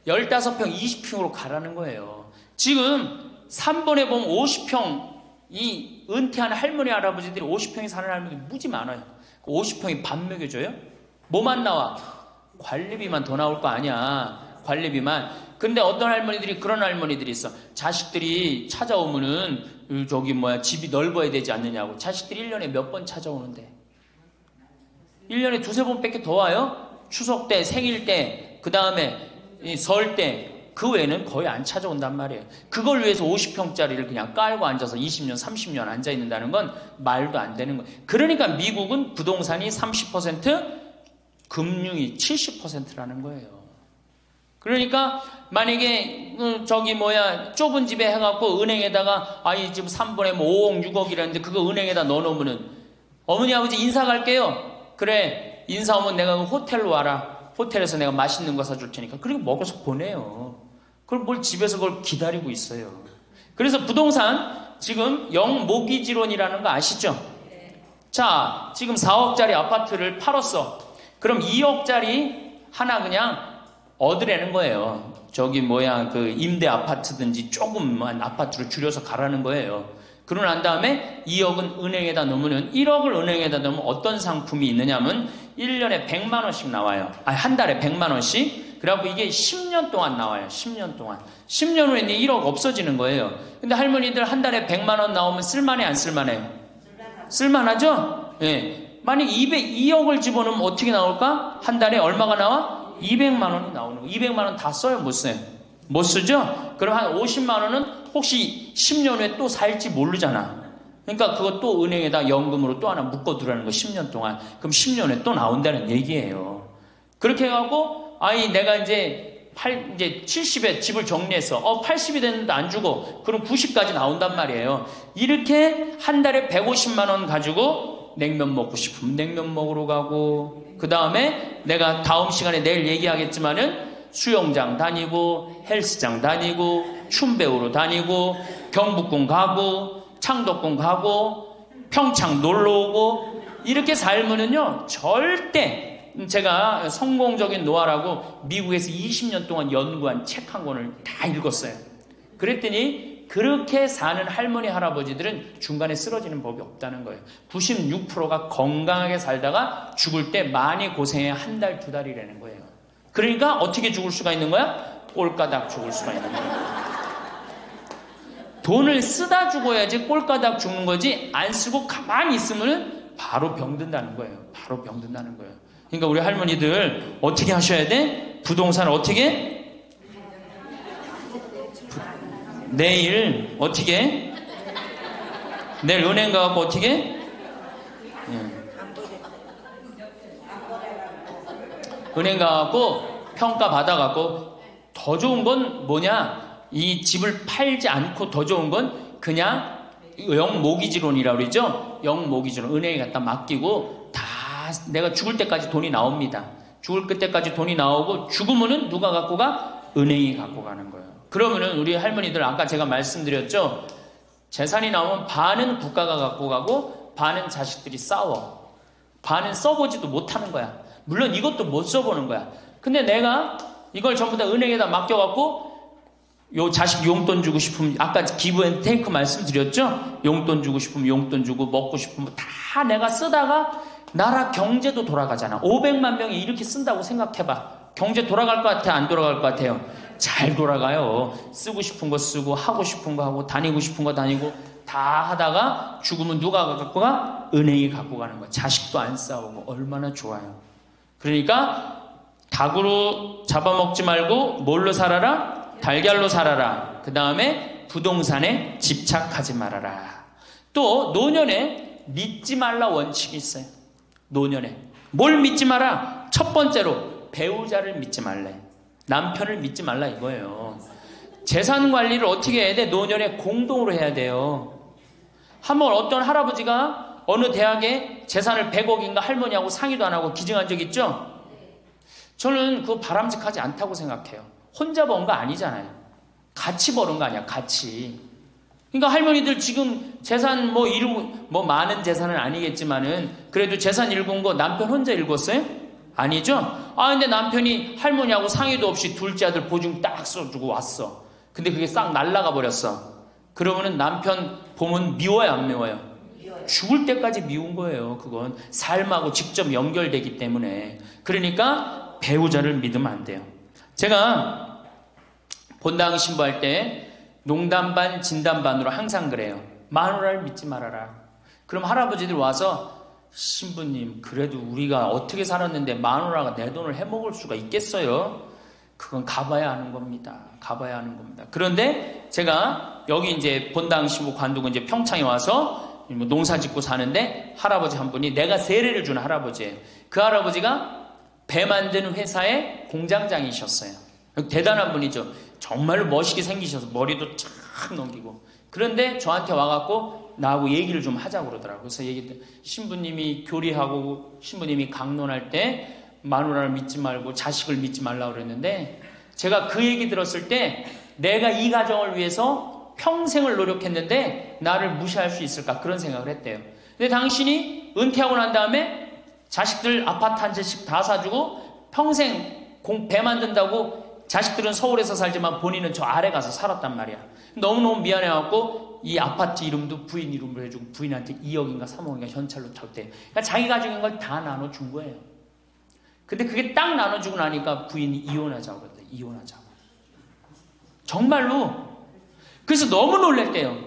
15평, 20평으로 가라는 거예요. 지금 3번에 보면 50평, 이 은퇴한 할머니, 할아버지들이 50평에 사는 할머니들이 무지 많아요. 50평이 밥 먹여줘요? 뭐만 나와? 관리비만 더 나올 거 아니야. 관리비만. 근데 어떤 할머니들이 그런 할머니들이 있어. 자식들이 찾아오면은 집이 넓어야 되지 않느냐고. 자식들이 1년에 몇 번 찾아오는데. 1년에 두세 번밖에 더 와요? 추석 때, 생일 때, 그 다음에 설 때. 그 외에는 거의 안 찾아온단 말이에요. 그걸 위해서 50평짜리를 그냥 깔고 앉아서 20년, 30년 앉아있는다는 건 말도 안 되는 거예요. 그러니까 미국은 부동산이 30%, 금융이 70%라는 거예요. 그러니까 만약에 좁은 집에 해갖고 은행에다가 이 집 3번에 뭐 5억, 6억이라는데 그거 은행에다 넣어놓으면은 어머니, 아버지 인사 갈게요. 그래, 인사 오면 내가 호텔로 와라. 호텔에서 내가 맛있는 거 사줄 테니까. 그리고 먹어서 보내요. 그걸 뭘 집에서 그걸 기다리고 있어요. 그래서 부동산 지금 영모기지론이라는 거 아시죠? 자, 지금 4억짜리 아파트를 팔았어. 그럼 2억짜리 하나 그냥 얻으라는 거예요. 그 임대 아파트든지 조금만 아파트를 줄여서 가라는 거예요. 그러고 난 다음에 2억은 은행에다 넣으면 1억을 은행에다 넣으면 어떤 상품이 있느냐면 1년에 100만 원씩 나와요. 한 달에 100만 원씩. 그래갖고 이게 10년 동안 나와요. 10년 동안. 10년 후에는 1억 없어지는 거예요. 근데 할머니들 한 달에 100만 원 나오면 쓸만해, 안 쓸만해요? 쓸만하죠? 예. 만약 2억을 집어넣으면 어떻게 나올까? 한 달에 얼마가 나와? 200만 원이 나오는 거예요. 200만 원 다 써요? 못 써요? 못 쓰죠? 그럼 한 50만 원은 혹시 10년 후에 또 살지 모르잖아. 그러니까 그거 또 은행에다 연금으로 또 하나 묶어두라는 거 10년 동안. 그럼 10년 후에 또 나온다는 얘기예요. 그렇게 해갖고 내가 이제 70에 집을 정리했어. 80이 됐는데 안 주고 그럼 90까지 나온단 말이에요. 이렇게 한 달에 150만 원 가지고 냉면 먹고 싶으면 냉면 먹으러 가고, 그 다음에 내가 다음 시간에 내일 얘기하겠지만은 수영장 다니고 헬스장 다니고 춤 배우러 다니고 경복궁 가고 창덕궁 가고 평창 놀러 오고 이렇게 살면은요 절대, 제가 성공적인 노화라고 미국에서 20년 동안 연구한 책 한 권을 다 읽었어요. 그랬더니 그렇게 사는 할머니 할아버지들은 중간에 쓰러지는 법이 없다는 거예요. 96%가 건강하게 살다가 죽을 때 많이 고생해 한 달, 두 달이라는 거예요. 그러니까 어떻게 죽을 수가 있는 거야? 꼴까닥 죽을 수가 있는 거야. 돈을 쓰다 죽어야지 꼴까닥 죽는 거지, 안 쓰고 가만히 있으면 바로 병든다는 거예요. 바로 병든다는 거예요. 그러니까 우리 할머니들 어떻게 하셔야 돼? 부동산 어떻게? 내일 어떻게? 내일 은행 가갖고 어떻게? 은행 가갖고 평가 받아갖고 더 좋은 건 뭐냐? 이 집을 팔지 않고 더 좋은 건 그냥 영모기지론이라고 그러죠? 영모기지론. 은행에 갖다 맡기고 다 내가 죽을 때까지 돈이 나옵니다. 죽을 때까지 돈이 나오고 죽으면은 누가 갖고 가? 은행이 갖고 가는 거예요. 그러면은 우리 할머니들 아까 제가 말씀드렸죠? 재산이 나오면 반은 국가가 갖고 가고 반은 자식들이 싸워. 반은 써보지도 못하는 거야. 물론 이것도 못 써보는 거야. 근데 내가 이걸 전부 다 은행에다 맡겨갖고 요 자식 용돈 주고 싶으면, 아까 기브 앤 테이크 말씀드렸죠? 용돈 주고 싶으면 용돈 주고 먹고 싶으면 다 내가 쓰다가 나라 경제도 돌아가잖아. 500만 명이 이렇게 쓴다고 생각해봐. 경제 돌아갈 것 같아? 안 돌아갈 것 같아요? 잘 돌아가요. 쓰고 싶은 거 쓰고 하고 싶은 거 하고 다니고 싶은 거 다니고 다 하다가 죽으면 누가 갖고 가? 은행이 갖고 가는 거야. 자식도 안 싸우고 얼마나 좋아요. 그러니까 닭으로 잡아먹지 말고 뭘로 살아라? 달걀로 살아라. 그 다음에 부동산에 집착하지 말아라. 또 노년에 믿지 말라 원칙이 있어요. 노년에 뭘 믿지 마라? 첫 번째로 배우자를 믿지 말래. 남편을 믿지 말라 이거예요. 재산 관리를 어떻게 해야 돼? 노년에 공동으로 해야 돼요. 한번 어떤 할아버지가 어느 대학에 재산을 100억인가 할머니하고 상의도 안 하고 기증한 적 있죠? 저는 그거 바람직하지 않다고 생각해요. 혼자 번 거 아니잖아요. 같이 버는 거 아니야, 같이. 그러니까 할머니들 지금 재산 많은 재산은 아니겠지만은 그래도 재산 읽은 거 남편 혼자 읽었어요? 아니죠? 근데 남편이 할머니하고 상의도 없이 둘째 아들 보증 딱 써주고 왔어. 근데 그게 싹 날라가 버렸어. 그러면은 남편 보면 미워요, 안 미워요? 죽을 때까지 미운 거예요. 그건 삶하고 직접 연결되기 때문에. 그러니까 배우자를 믿으면 안 돼요. 제가 본당 신부할 때 농담 반 진담 반으로 항상 그래요. 마누라를 믿지 말아라. 그럼 할아버지들 와서 신부님 그래도 우리가 어떻게 살았는데 마누라가 내 돈을 해먹을 수가 있겠어요? 그건 가봐야 하는 겁니다. 가봐야 하는 겁니다. 그런데 제가 여기 이제 본당 신부 관두고 이제 평창에 와서 농사 짓고 사는데 할아버지 한 분이 내가 세례를 준 할아버지예요. 그 할아버지가 배 만드는 회사의 공장장이셨어요. 대단한 분이죠. 정말로 멋있게 생기셔서 머리도 쫙 넘기고. 그런데 저한테 와갖고 나하고 얘기를 좀 하자고 그러더라고요. 그래서 신부님이 교리하고 신부님이 강론할 때 마누라를 믿지 말고 자식을 믿지 말라고 그랬는데 제가 그 얘기 들었을 때 내가 이 가정을 위해서 평생을 노력했는데 나를 무시할 수 있을까 그런 생각을 했대요. 근데 당신이 은퇴하고 난 다음에 자식들 아파트 한 채씩 다 사주고 평생 배 만든다고 자식들은 서울에서 살지만 본인은 저 아래 가서 살았단 말이야. 너무너무 미안해갖고 이 아파트 이름도 부인 이름으로 해주고 부인한테 2억인가 3억인가 현찰로 줬대요. 그러니까 자기 가족인 걸 다 나눠준 거예요. 근데 그게 딱 나눠주고 나니까 부인이 이혼하자고 그랬대요. 이혼하자고. 정말로. 그래서 너무 놀랬대요.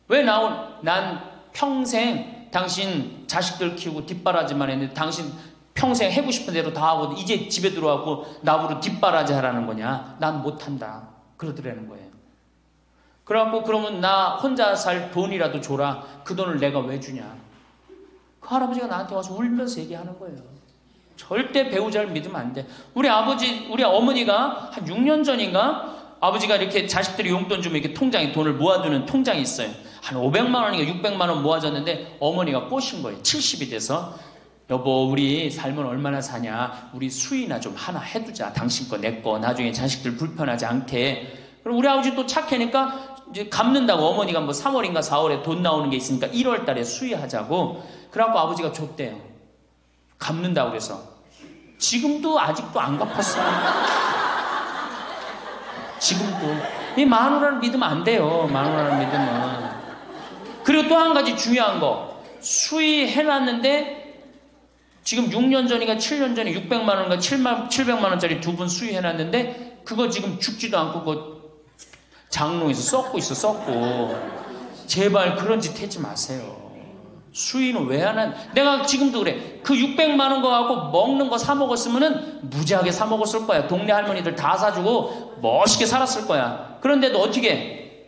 왜 난 평생 당신 자식들 키우고 뒷바라지만 했는데 당신 평생 해고 싶은 대로 다 하고 이제 집에 들어와서 나보고 뒷바라지 하라는 거냐? 난 못한다. 그러더라는 거예요. 그래갖고 그러면 나 혼자 살 돈이라도 줘라. 그 돈을 내가 왜 주냐? 그 할아버지가 나한테 와서 울면서 얘기하는 거예요. 절대 배우자를 믿으면 안 돼. 우리 어머니가 한 6년 전인가 아버지가 이렇게 자식들이 용돈 주면 이렇게 통장에 돈을 모아두는 통장이 있어요. 한 500만 원인가 600만 원 모아졌는데 어머니가 꼬신 거예요. 70이 돼서 여보 우리 살면 얼마나 사냐. 우리 수의나 좀 하나 해두자. 당신 거 내 거 나중에 자식들 불편하지 않게. 그럼 우리 아버지 또 착하니까 이제 갚는다고 어머니가 뭐 3월인가 4월에 돈 나오는 게 있으니까 1월 달에 수의하자고. 그래갖고 아버지가 줬대요. 갚는다고 그래서. 지금도 아직도 안 갚았어요. 지금도. 이 마누라를 믿으면 안 돼요. 마누라를 믿으면. 그리고 또 한 가지 중요한 거. 수의해놨는데 지금 6년 전인가 7년 전에 600만 원인가 700만 원짜리 두 분 수의해놨는데 그거 지금 죽지도 않고 그거 장롱에서 썩고 있어. 썩고. 제발 그런 짓 하지 마세요. 수의는 왜 하나? 내가 지금도 그래. 그 600만 원 거 갖고 먹는 거 사 먹었으면은 무지하게 사 먹었을 거야. 동네 할머니들 다 사주고 멋있게 살았을 거야. 그런데도 어떻게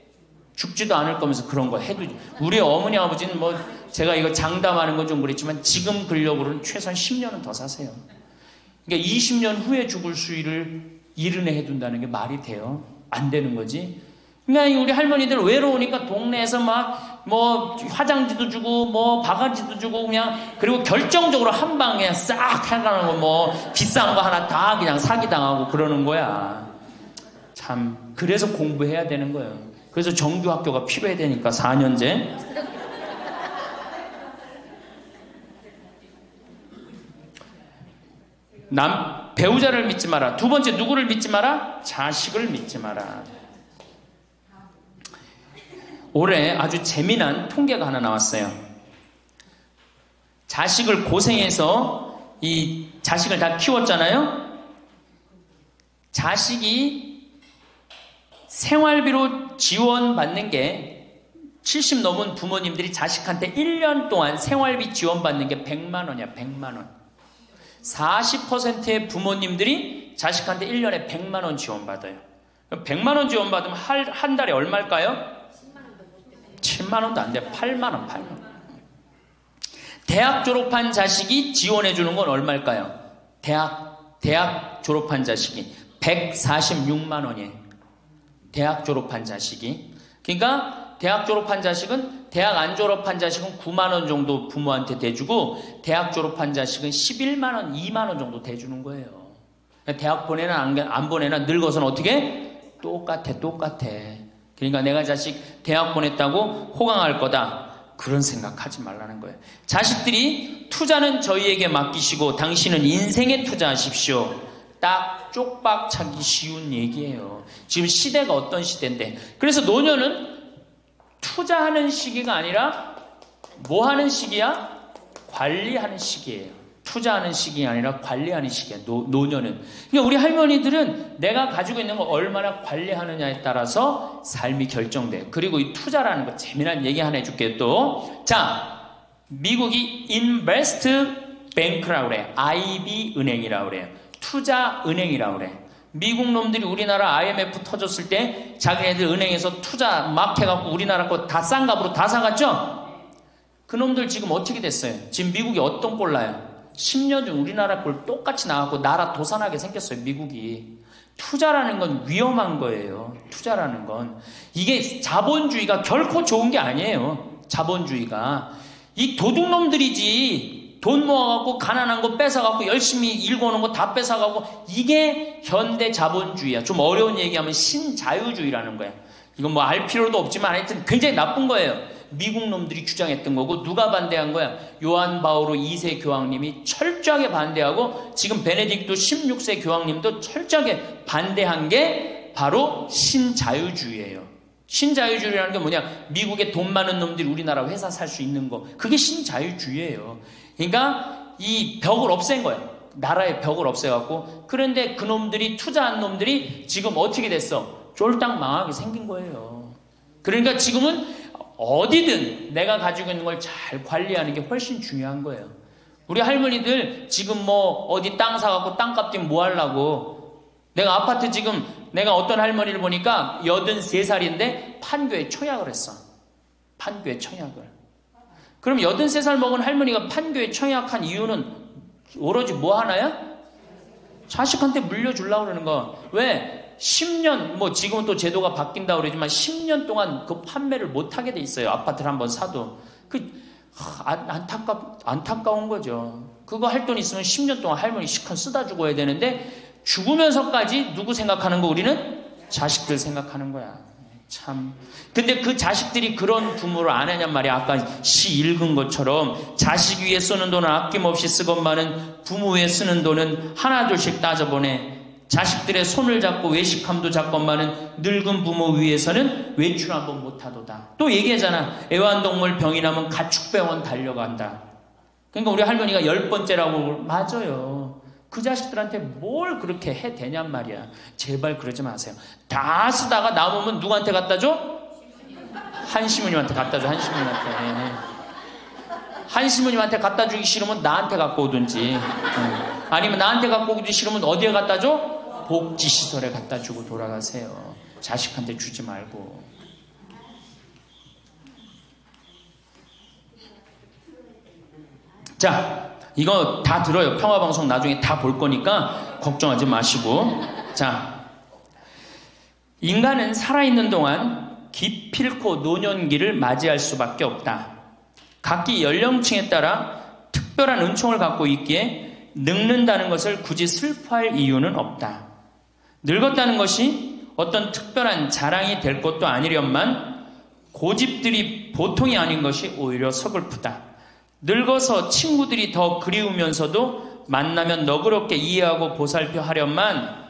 죽지도 않을 거면서 그런 거 해도. 우리 어머니 아버지는 뭐 제가 이거 장담하는 건 좀 그랬지만 지금 근력으로는 최소한 10년은 더 사세요. 그러니까 20년 후에 죽을 수의를 이른해 해둔다는 게 말이 돼요? 안 되는 거지. 그러니까 우리 할머니들 외로우니까 동네에서 막 뭐 화장지도 주고 뭐 바가지도 주고 그냥. 그리고 결정적으로 한 방에 싹 해가는 거 뭐 비싼 거 하나 다 그냥 사기당하고 그러는 거야. 참 그래서 공부해야 되는 거예요. 그래서 정규학교가 필요해야 되니까 4년제. 배우자를 믿지 마라. 두 번째 누구를 믿지 마라? 자식을 믿지 마라. 올해 아주 재미난 통계가 하나 나왔어요. 자식을 고생해서 이 자식을 다 키웠잖아요. 자식이 생활비로 지원받는 게 70 넘은 부모님들이 자식한테 1년 동안 생활비 지원받는 게 100만 원이야. 100만 원. 40%의 부모님들이 자식한테 1년에 100만 원 지원받아요. 100만 원 지원받으면 한 달에 얼마일까요? 7만 원도 안 돼. 8만 원. 대학 졸업한 자식이 지원해 주는 건 얼마일까요? 대학 졸업한 자식이 146만 원이에요. 대학 졸업한 자식이. 그러니까 대학 졸업한 자식은, 대학 안 졸업한 자식은 9만 원 정도 부모한테 대주고, 대학 졸업한 자식은 11만 원, 2만 원 정도 대주는 거예요. 대학 보내나 안 보내나 늙어서는 어떻게? 똑같아. 그러니까 내가 자식 대학 보냈다고 호강할 거다. 그런 생각하지 말라는 거예요. 자식들이 투자는 저희에게 맡기시고 당신은 인생에 투자하십시오. 딱 쪽박 차기 쉬운 얘기예요. 지금 시대가 어떤 시대인데. 그래서 노년은 투자하는 시기가 아니라 뭐 하는 시기야? 관리하는 시기예요. 투자하는 시기가 아니라 관리하는 시기야. 노년은. 그러니까 우리 할머니들은 내가 가지고 있는 걸 얼마나 관리하느냐에 따라서 삶이 결정돼. 그리고 이 투자라는 거 재미난 얘기 하나 해줄게요. 또 자, 미국이 Invest Bank라고 그래. IB 은행이라고 그래요. 투자 은행이라고 그래. 미국 놈들이 우리나라 IMF 터졌을 때 자기네들 은행에서 투자 막 해갖고 우리나라 거 다 싼 값으로 다 사갔죠? 그 놈들 지금 어떻게 됐어요? 지금 미국이 어떤 꼴 나요? 10년 전 우리나라 꼴 똑같이 나왔고 나라 도산하게 생겼어요. 미국이. 투자라는 건 위험한 거예요. 투자라는 건. 이게 자본주의가 결코 좋은 게 아니에요. 자본주의가. 이 도둑놈들이지. 돈 모아갖고 가난한 거 뺏어갖고 열심히 일궈놓은 거 다 뺏어가고, 이게 현대 자본주의야. 좀 어려운 얘기하면 신자유주의라는 거야. 이건 뭐 알 필요도 없지만 하여튼 굉장히 나쁜 거예요. 미국 놈들이 주장했던 거고. 누가 반대한 거야? 요한 바오로 2세 교황님이 철저하게 반대하고, 지금 베네딕토 16세 교황님도 철저하게 반대한 게 바로 신자유주의예요. 신자유주의라는 게 뭐냐? 미국에 돈 많은 놈들이 우리나라 회사 살 수 있는 거. 그게 신자유주의예요. 그러니까 이 벽을 없앤 거예요. 나라의 벽을 없애갖고. 그런데 그 놈들이, 투자한 놈들이 지금 어떻게 됐어? 쫄딱 망하게 생긴 거예요. 그러니까 지금은 어디든 내가 가지고 있는 걸 잘 관리하는 게 훨씬 중요한 거예요. 우리 할머니들 지금 뭐 어디 땅 사갖고 땅값 뛰면 뭐 하려고. 내가 아파트 지금, 내가 어떤 할머니를 보니까 83살인데 판교에 청약을 했어. 판교에 청약을. 그럼 83살 먹은 할머니가 판교에 청약한 이유는 오로지 뭐 하나야? 자식한테 물려주려고 그러는 거. 왜? 10년, 뭐 지금은 또 제도가 바뀐다고 그러지만 10년 동안 그 판매를 못하게 돼 있어요. 아파트를 한번 사도. 안타까운 거죠. 그거 할 돈 있으면 10년 동안 할머니 시큰 쓰다 죽어야 되는데, 죽으면서까지 누구 생각하는 거? 우리는 자식들 생각하는 거야. 참. 근데 그 자식들이 그런 부모를 안 하냔 말이야. 아까 시 읽은 것처럼 자식 위에 쓰는 돈은 아낌없이 쓰건만은 부모 위에 쓰는 돈은 하나둘씩 따져보내. 자식들의 손을 잡고 외식함도 잡건만은 늙은 부모 위해서는 외출 한번 못하도다. 또 얘기하잖아. 애완동물 병이 나면 가축병원 달려간다. 그러니까 우리 할머니가 10번째라고. 맞아요. 그 자식들한테 뭘 그렇게 해 대냔 말이야. 제발 그러지 마세요. 다 쓰다가 남으면 누구한테 갖다 줘? 한시모님한테 갖다 줘. 한시모님한테. 한시모님한테 갖다 주기 싫으면 나한테 갖고 오든지. 아니면 나한테 갖고 오기 싫으면 어디에 갖다 줘? 복지시설에 갖다 주고 돌아가세요. 자식한테 주지 말고. 자, 이거 다 들어요. 평화방송 나중에 다 볼 거니까 걱정하지 마시고. 자, 인간은 살아있는 동안 기필코 노년기를 맞이할 수밖에 없다. 각기 연령층에 따라 특별한 은총을 갖고 있기에 늙는다는 것을 굳이 슬퍼할 이유는 없다. 늙었다는 것이 어떤 특별한 자랑이 될 것도 아니련만 고집들이 보통이 아닌 것이 오히려 서글프다. 늙어서 친구들이 더 그리우면서도 만나면 너그럽게 이해하고 보살펴 하련만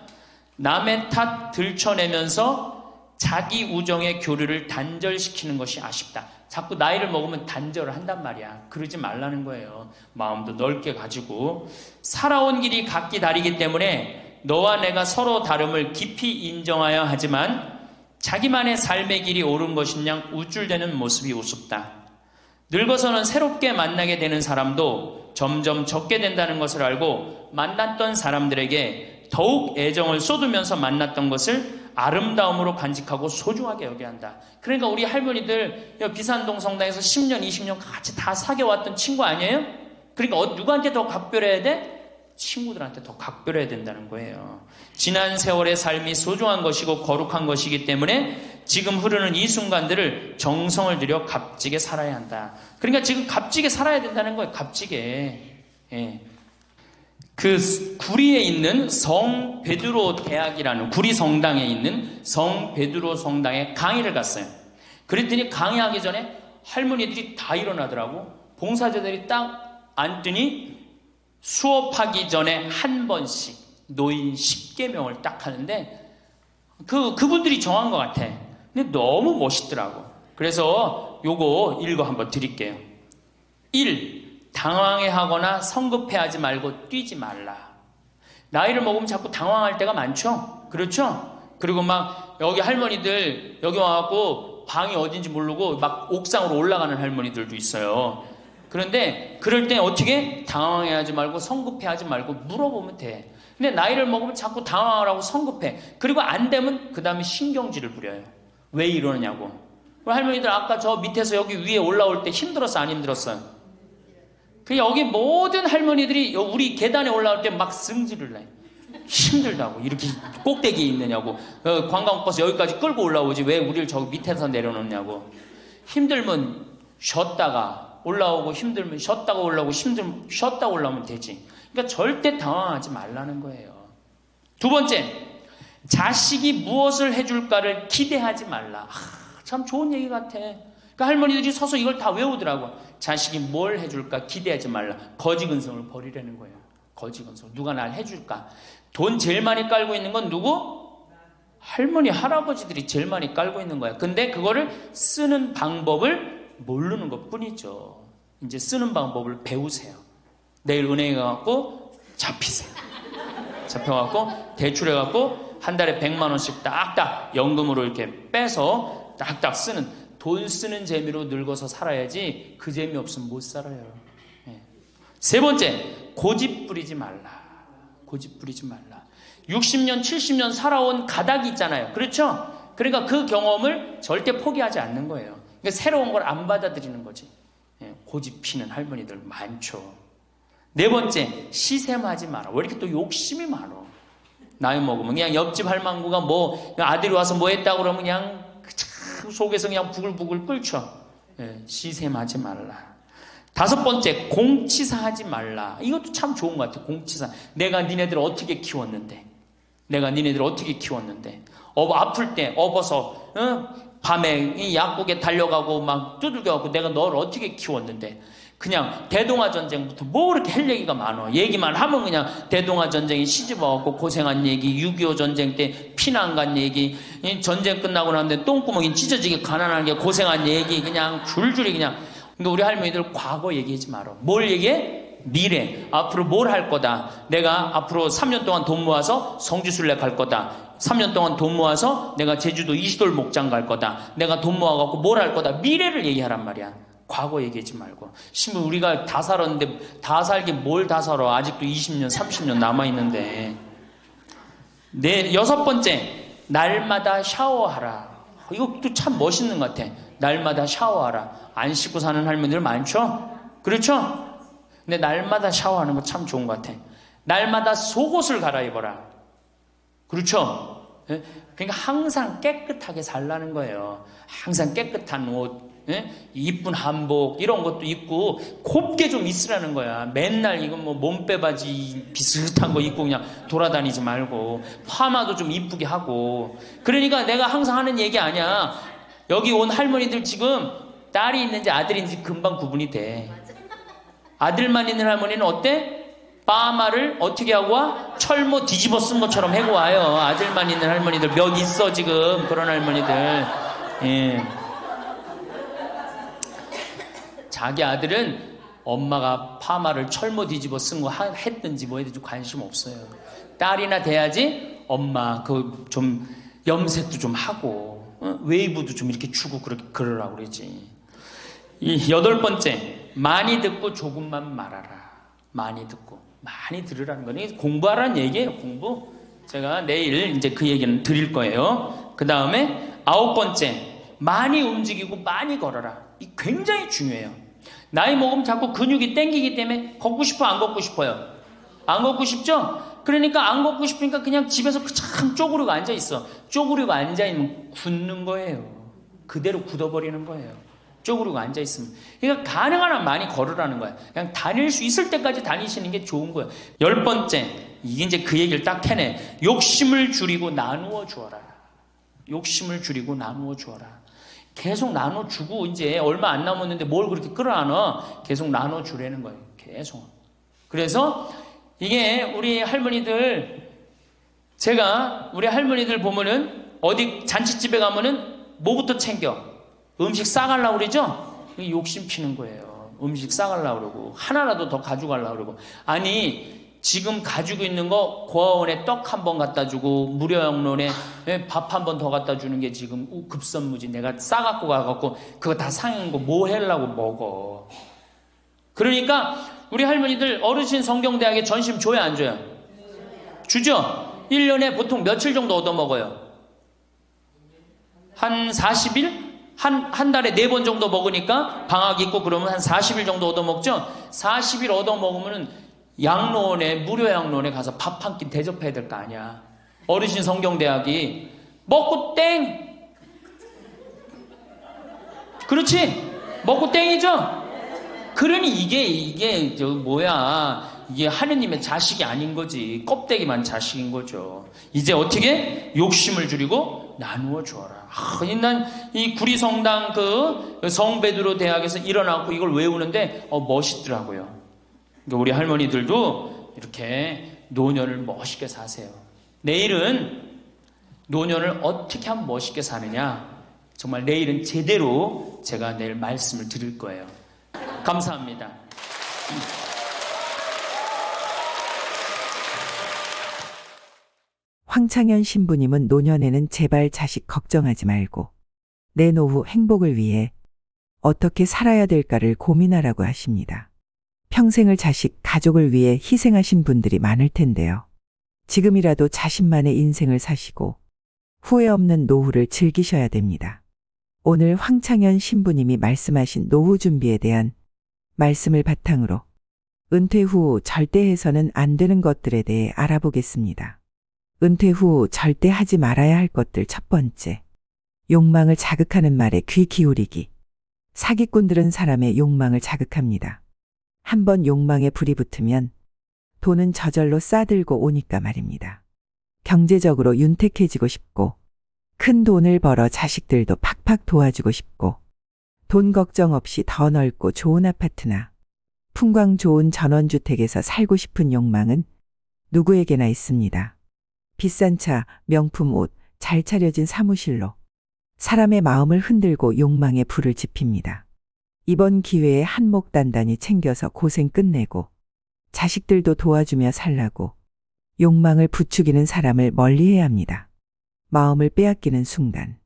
남의 탓 들춰내면서 자기 우정의 교류를 단절시키는 것이 아쉽다. 자꾸 나이를 먹으면 단절을 한단 말이야. 그러지 말라는 거예요. 마음도 넓게 가지고. 살아온 길이 각기 다르기 때문에 너와 내가 서로 다름을 깊이 인정하여 하지만 자기만의 삶의 길이 옳은 것인 양 우쭐대는 모습이 우습다. 늙어서는 새롭게 만나게 되는 사람도 점점 적게 된다는 것을 알고 만났던 사람들에게 더욱 애정을 쏟으면서 만났던 것을 아름다움으로 간직하고 소중하게 여겨야 한다. 그러니까 우리 할머니들 비산동 성당에서 10년, 20년 같이 다 사귀어왔던 친구 아니에요? 그러니까 누구한테 더 각별해야 돼? 친구들한테 더 각별해야 된다는 거예요. 지난 세월의 삶이 소중한 것이고 거룩한 것이기 때문에 지금 흐르는 이 순간들을 정성을 들여 값지게 살아야 한다. 그러니까 지금 값지게 살아야 된다는 거예요. 값지게. 예. 그 구리에 있는 성 베드로 대학이라는 구리 성당에 있는 성 베드로 성당에 강의를 갔어요. 그랬더니 강의하기 전에 할머니들이 다 일어나더라고. 봉사자들이 딱 앉더니 수업하기 전에 한 번씩 노인 10계명을 딱 하는데 그분들이 정한 것 같아. 근데 너무 멋있더라고. 그래서 요거 읽어 한번 드릴게요. 1. 당황해하거나 성급해하지 말고 뛰지 말라. 나이를 먹으면 자꾸 당황할 때가 많죠? 그렇죠? 그리고 막 여기 할머니들 여기 와갖고 방이 어딘지 모르고 막 옥상으로 올라가는 할머니들도 있어요. 그런데 그럴 때 어떻게? 당황해하지 말고 성급해하지 말고 물어보면 돼. 근데 나이를 먹으면 자꾸 당황하라고 성급해. 그리고 안 되면 그 다음에 신경질을 부려요. 왜 이러느냐고. 할머니들 아까 저 밑에서 여기 위에 올라올 때 힘들었어 안 힘들었어요? 그 여기 모든 할머니들이 우리 계단에 올라올 때 막 승질을 내. 힘들다고. 이렇게 꼭대기에 있느냐고. 관광버스 여기까지 끌고 올라오지 왜 우리를 저기 밑에서 내려놓냐고. 힘들면 쉬었다가 올라오고 힘들면 쉬었다가 올라오고 힘들면 쉬었다가 올라오면 되지. 그러니까 절대 당황하지 말라는 거예요. 두 번째, 자식이 무엇을 해줄까를 기대하지 말라. 참 좋은 얘기 같아. 그러니까 할머니들이 서서 이걸 다 외우더라고. 자식이 뭘 해줄까 기대하지 말라. 거지근성을 버리라는 거예요. 거지근성. 누가 날 해줄까. 돈 제일 많이 깔고 있는 건 누구? 할머니, 할아버지들이 제일 많이 깔고 있는 거야. 근데 그거를 쓰는 방법을 모르는 것 뿐이죠. 이제 쓰는 방법을 배우세요. 내일 은행에 가갖고 잡히세요. 잡혀갖고 대출해갖고 한 달에 100만 원씩 딱딱 연금으로 이렇게 빼서 딱딱 쓰는, 돈 쓰는 재미로 늙어서 살아야지 그 재미 없으면 못 살아요. 네. 세 번째, 고집 부리지 말라. 고집 부리지 말라. 60년, 70년 살아온 가닥이 있잖아요. 그렇죠? 그러니까 그 경험을 절대 포기하지 않는 거예요. 그러니까 새로운 걸 안 받아들이는 거지. 예, 고집 피는 할머니들 많죠. 네 번째, 시샘하지 마라. 왜 이렇게 또 욕심이 많아? 나이 먹으면 그냥 옆집 할망구가 뭐 아들이 와서 뭐 했다고 그러면 그냥 참 속에서 그냥 부글부글 끓죠. 예, 시샘하지 말라. 다섯 번째, 공치사하지 말라. 이것도 참 좋은 것 같아. 공치사. 내가 니네들 어떻게 키웠는데? 내가 니네들 어떻게 키웠는데? 아플 때 업어서 밤에 이 약국에 달려가고 막 두들겨갖고 내가 너를 어떻게 키웠는데? 그냥 대동아 전쟁부터 뭐 이렇게 할 얘기가 많아. 얘기만 하면 그냥 대동아 전쟁에 시집와갖고 고생한 얘기, 6.25 전쟁 때 피난 간 얘기, 전쟁 끝나고 나는데 똥구멍이 찢어지게 가난하게 고생한 얘기, 그냥 줄줄이 그냥. 근데 우리 할머니들 과거 얘기하지 말아. 뭘 얘기해? 미래. 앞으로 뭘 할 거다. 내가 앞으로 3년 동안 돈 모아서 성지순례 갈 거다. 3년 동안 돈 모아서 내가 제주도 이시돌 목장 갈 거다. 내가 돈 모아갖고 뭘 할 거다. 미래를 얘기하란 말이야. 과거 얘기하지 말고. 심은 우리가 다 살았는데 다 살긴 뭘 다 살아. 아직도 20년, 30년 남아있는데. 여섯 번째, 날마다 샤워하라. 이것도 참 멋있는 것 같아. 날마다 샤워하라. 안 씻고 사는 할머니들 많죠? 그렇죠? 근데 날마다 샤워하는 거 참 좋은 것 같아. 날마다 속옷을 갈아입어라. 그렇죠? 그러니까 항상 깨끗하게 살라는 거예요. 항상 깨끗한 옷, 이쁜 한복 이런 것도 입고 곱게 좀 있으라는 거야. 맨날 이건 뭐 몸빼바지 비슷한 거 입고 그냥 돌아다니지 말고 파마도 좀 이쁘게 하고. 그러니까 내가 항상 하는 얘기 아니야. 여기 온 할머니들 지금 딸이 있는지 아들이 있는지 금방 구분이 돼. 아들만 있는 할머니는 어때? 파마를 어떻게 하고 와? 철모 뒤집어 쓴 것처럼 해고 와요. 아들만 있는 할머니들 몇 있어 지금 그런 할머니들. 예. 자기 아들은 엄마가 파마를 철모 뒤집어 쓴 거 했든지 뭐 했든지 관심 없어요. 딸이나 돼야지 엄마 그 좀 염색도 좀 하고 웨이브도 좀 이렇게 주고 그러라고 그러지. 이 여덟 번째, 많이 듣고 조금만 말하라. 많이 듣고 많이 들으라는 거니 공부하라는 얘기예요. 공부. 제가 내일 이제 그 얘기는 드릴 거예요. 그 다음에 9번째, 많이 움직이고 많이 걸어라. 이 굉장히 중요해요. 나이 먹으면 자꾸 근육이 땡기기 때문에 걷고 싶어, 안 걷고 싶어요? 안 걷고 싶죠? 그러니까 안 걷고 싶으니까 그냥 집에서 참 쪼그리고 앉아있어. 쪼그리고 앉아있으면 굳는 거예요. 그대로 굳어버리는 거예요. 쪼그리고 앉아있으면. 그러니까 가능한 한 많이 걸으라는 거예요. 그냥 다닐 수 있을 때까지 다니시는 게 좋은 거예요. 10번째, 이게 이제 그 얘기를 딱 해내. 욕심을 줄이고 나누어 주어라. 욕심을 줄이고 나누어 주어라. 계속 나눠주고 이제 얼마 안 남았는데 뭘 그렇게 끌어안아. 계속 나눠주라는 거예요. 계속. 그래서 이게 우리 할머니들, 제가 우리 할머니들 보면은 어디 잔치집에 가면은 뭐부터 챙겨? 음식 싸가려고 그러죠? 욕심 피는 거예요. 음식 싸가려고 그러고 하나라도 더 가져가려고 그러고. 아니 지금 가지고 있는 거 고아원에 떡 한 번 갖다 주고 무료양론에 밥 한 번 더 갖다 주는 게 지금 급선무지. 내가 싸갖고 가갖고 그거 다 상한 거 뭐 하려고 먹어. 그러니까 우리 할머니들 어르신 성경대학에 전심 줘야 안 줘요? 주죠? 1년에 보통 며칠 정도 얻어먹어요? 한 40일? 한 달에 4번 정도 먹으니까 방학 있고 그러면 한 40일 정도 얻어먹죠? 40일 얻어먹으면 양로원에, 무료 양로원에 가서 밥 한 끼 대접해야 될 거 아니야. 어르신 성경대학이 먹고 땡! 그렇지? 먹고 땡이죠? 그러니 이게 이게 하느님의 자식이 아닌 거지. 껍데기만 자식인 거죠. 이제 어떻게? 욕심을 줄이고 나누어 주어라. 난 이 구리성당 그 성베드로 대학에서 일어나고 이걸 외우는데 멋있더라고요. 그러니까 우리 할머니들도 이렇게 노년을 멋있게 사세요. 내일은 노년을 어떻게 하면 멋있게 사느냐. 정말 내일은 제대로 제가 내일 말씀을 드릴 거예요. 감사합니다. 황창현 신부님은 노년에는 제발 자식 걱정하지 말고 내 노후 행복을 위해 어떻게 살아야 될까를 고민하라고 하십니다. 평생을 자식, 가족을 위해 희생하신 분들이 많을 텐데요. 지금이라도 자신만의 인생을 사시고 후회 없는 노후를 즐기셔야 됩니다. 오늘 황창현 신부님이 말씀하신 노후 준비에 대한 말씀을 바탕으로 은퇴 후 절대 해서는 안 되는 것들에 대해 알아보겠습니다. 은퇴 후 절대 하지 말아야 할 것들. 첫 번째, 욕망을 자극하는 말에 귀 기울이기. 사기꾼들은 사람의 욕망을 자극합니다. 한번 욕망에 불이 붙으면 돈은 저절로 싸들고 오니까 말입니다. 경제적으로 윤택해지고 싶고 큰 돈을 벌어 자식들도 팍팍 도와주고 싶고 돈 걱정 없이 더 넓고 좋은 아파트나 풍광 좋은 전원주택에서 살고 싶은 욕망은 누구에게나 있습니다. 비싼 차, 명품 옷, 잘 차려진 사무실로 사람의 마음을 흔들고 욕망에 불을 지핍니다. 이번 기회에 한몫 단단히 챙겨서 고생 끝내고 자식들도 도와주며 살라고 욕망을 부추기는 사람을 멀리해야 합니다. 마음을 빼앗기는 순간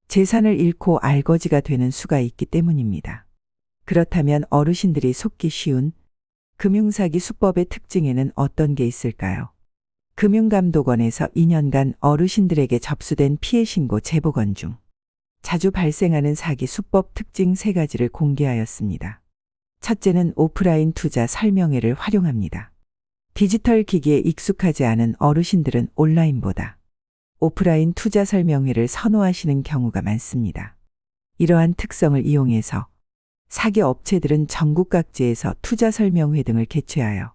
재산을 잃고 알거지가 되는 수가 있기 때문입니다. 그렇다면 어르신들이 속기 쉬운 금융사기 수법의 특징에는 어떤 게 있을까요? 금융감독원에서 2년간 어르신들에게 접수된 피해 신고 제보건 중 자주 발생하는 사기 수법 특징 3가지를 공개하였습니다. 첫째는 오프라인 투자 설명회를 활용합니다. 디지털 기기에 익숙하지 않은 어르신들은 온라인보다 오프라인 투자 설명회를 선호하시는 경우가 많습니다. 이러한 특성을 이용해서 사기 업체들은 전국 각지에서 투자 설명회 등을 개최하여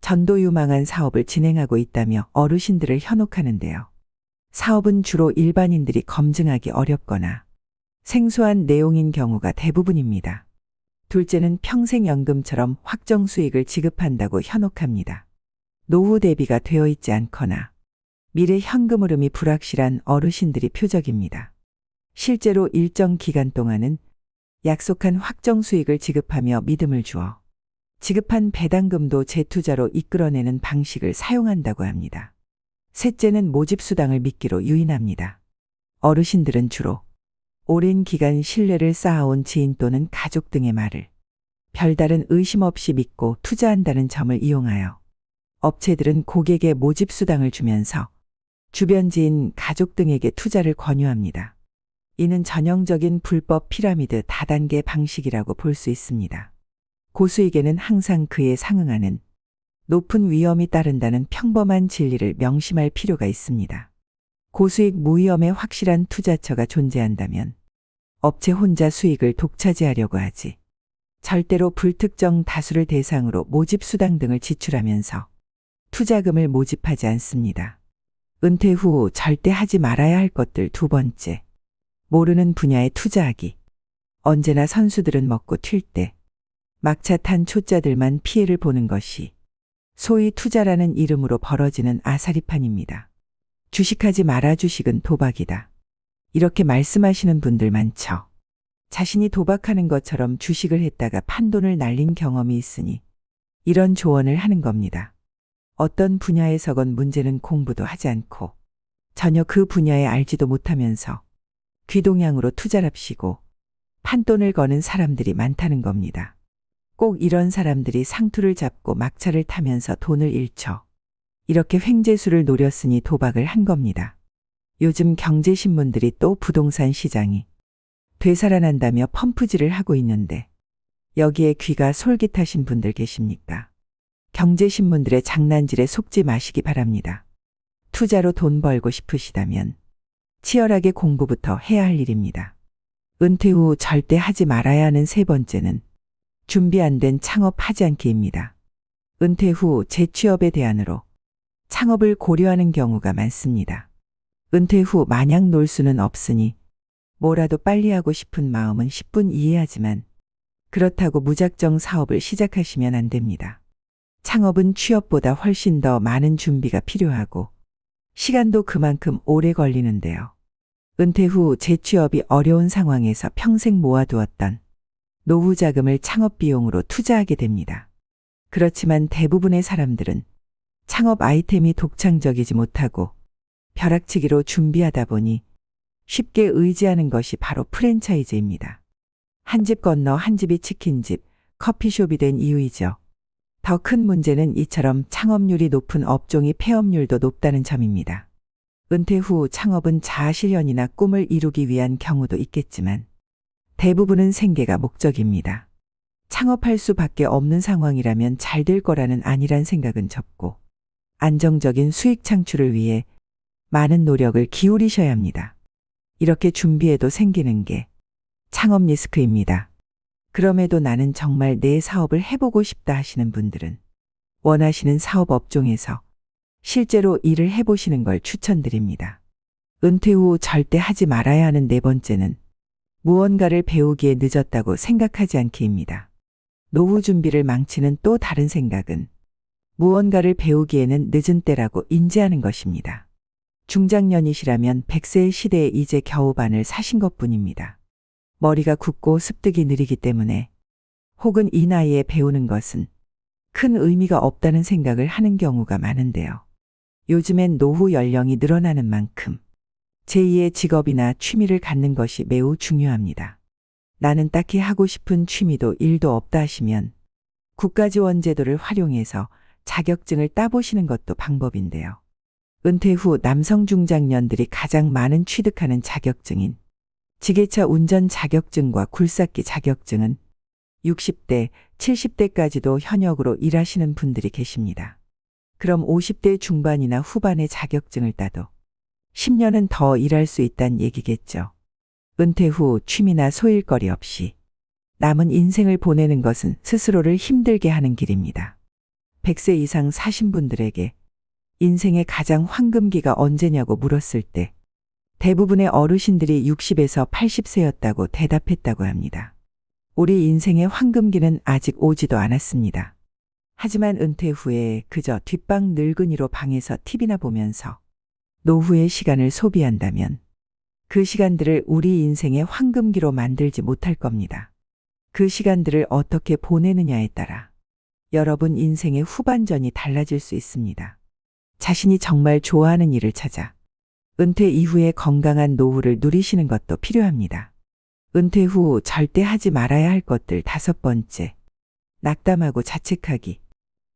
전도유망한 사업을 진행하고 있다며 어르신들을 현혹하는데요. 사업은 주로 일반인들이 검증하기 어렵거나 생소한 내용인 경우가 대부분입니다. 둘째는 평생연금처럼 확정 수익을 지급한다고 현혹합니다. 노후 대비가 되어 있지 않거나 미래 현금 흐름이 불확실한 어르신들이 표적입니다. 실제로 일정 기간 동안은 약속한 확정 수익을 지급하며 믿음을 주어 지급한 배당금도 재투자로 이끌어내는 방식을 사용한다고 합니다. 셋째는 모집수당을 미끼로 유인합니다. 어르신들은 주로 오랜 기간 신뢰를 쌓아온 지인 또는 가족 등의 말을 별다른 의심 없이 믿고 투자한다는 점을 이용하여 업체들은 고객에 모집수당을 주면서 주변 지인, 가족 등에게 투자를 권유합니다. 이는 전형적인 불법 피라미드 다단계 방식이라고 볼 수 있습니다. 고수익에는 항상 그에 상응하는 높은 위험이 따른다는 평범한 진리를 명심할 필요가 있습니다. 고수익 무위험의 확실한 투자처가 존재한다면 업체 혼자 수익을 독차지하려고 하지 절대로 불특정 다수를 대상으로 모집 수당 등을 지출하면서 투자금을 모집하지 않습니다. 은퇴 후 절대 하지 말아야 할 것들 두 번째, 모르는 분야에 투자하기. 언제나 선수들은 먹고 튈 때 막차 탄 초짜들만 피해를 보는 것이 소위 투자라는 이름으로 벌어지는 아사리판입니다. 주식하지 마라, 주식은 도박이다. 이렇게 말씀하시는 분들 많죠. 자신이 도박하는 것처럼 주식을 했다가 판돈을 날린 경험이 있으니 이런 조언을 하는 겁니다. 어떤 분야에서건 문제는 공부도 하지 않고 전혀 그 분야에 알지도 못하면서 귀동냥으로 투자랍시고 판돈을 거는 사람들이 많다는 겁니다. 꼭 이런 사람들이 상투를 잡고 막차를 타면서 돈을 잃죠. 이렇게 횡재수를 노렸으니 도박을 한 겁니다. 요즘 경제신문들이 또 부동산 시장이 되살아난다며 펌프질을 하고 있는데 여기에 귀가 솔깃하신 분들 계십니까? 경제신문들의 장난질에 속지 마시기 바랍니다. 투자로 돈 벌고 싶으시다면 치열하게 공부부터 해야 할 일입니다. 은퇴 후 절대 하지 말아야 하는 세 번째는 준비 안 된 창업하지 않기입니다. 은퇴 후 재취업의 대안으로 창업을 고려하는 경우가 많습니다. 은퇴 후 마냥 놀 수는 없으니 뭐라도 빨리 하고 싶은 마음은 10분 이해하지만 그렇다고 무작정 사업을 시작하시면 안 됩니다. 창업은 취업보다 훨씬 더 많은 준비가 필요하고 시간도 그만큼 오래 걸리는데요. 은퇴 후 재취업이 어려운 상황에서 평생 모아두었던 노후 자금을 창업 비용으로 투자하게 됩니다. 그렇지만 대부분의 사람들은 창업 아이템이 독창적이지 못하고 벼락치기로 준비하다 보니 쉽게 의지하는 것이 바로 프랜차이즈입니다. 한 집 건너 한 집이 치킨집, 커피숍이 된 이유이죠. 더 큰 문제는 이처럼 창업률이 높은 업종이 폐업률도 높다는 점입니다. 은퇴 후 창업은 자아실현이나 꿈을 이루기 위한 경우도 있겠지만 대부분은 생계가 목적입니다. 창업할 수밖에 없는 상황이라면 잘 될 거라는 안일한 생각은 접고 안정적인 수익 창출을 위해 많은 노력을 기울이셔야 합니다. 이렇게 준비해도 생기는 게 창업 리스크입니다. 그럼에도 나는 정말 내 사업을 해보고 싶다 하시는 분들은 원하시는 사업 업종에서 실제로 일을 해보시는 걸 추천드립니다. 은퇴 후 절대 하지 말아야 하는 네 번째는 무언가를 배우기에 늦었다고 생각하지 않기입니다. 노후 준비를 망치는 또 다른 생각은 무언가를 배우기에는 늦은 때라고 인지하는 것입니다. 중장년이시라면 100세의 시대에 이제 겨우 반을 사신 것뿐입니다. 머리가 굳고 습득이 느리기 때문에 혹은 이 나이에 배우는 것은 큰 의미가 없다는 생각을 하는 경우가 많은데요. 요즘엔 노후 연령이 늘어나는 만큼 제2의 직업이나 취미를 갖는 것이 매우 중요합니다. 나는 딱히 하고 싶은 취미도 일도 없다 하시면 국가지원제도를 활용해서 자격증을 따보시는 것도 방법인데요. 은퇴 후 남성 중장년들이 가장 많은 취득하는 자격증인 지게차 운전 자격증과 굴삭기 자격증은 60대, 70대까지도 현역으로 일하시는 분들이 계십니다. 그럼 50대 중반이나 후반의 자격증을 따도 10년은 더 일할 수 있다는 얘기겠죠. 은퇴 후 취미나 소일거리 없이 남은 인생을 보내는 것은 스스로를 힘들게 하는 길입니다. 100세 이상 사신 분들에게 인생의 가장 황금기가 언제냐고 물었을 때 대부분의 어르신들이 60에서 80세였다고 대답했다고 합니다. 우리 인생의 황금기는 아직 오지도 않았습니다. 하지만 은퇴 후에 그저 뒷방 늙은이로 방에서 TV나 보면서 노후의 시간을 소비한다면 그 시간들을 우리 인생의 황금기로 만들지 못할 겁니다. 그 시간들을 어떻게 보내느냐에 따라 여러분 인생의 후반전이 달라질 수 있습니다. 자신이 정말 좋아하는 일을 찾아 은퇴 이후에 건강한 노후를 누리시는 것도 필요합니다. 은퇴 후 절대 하지 말아야 할 것들 5번째, 낙담하고 자책하기.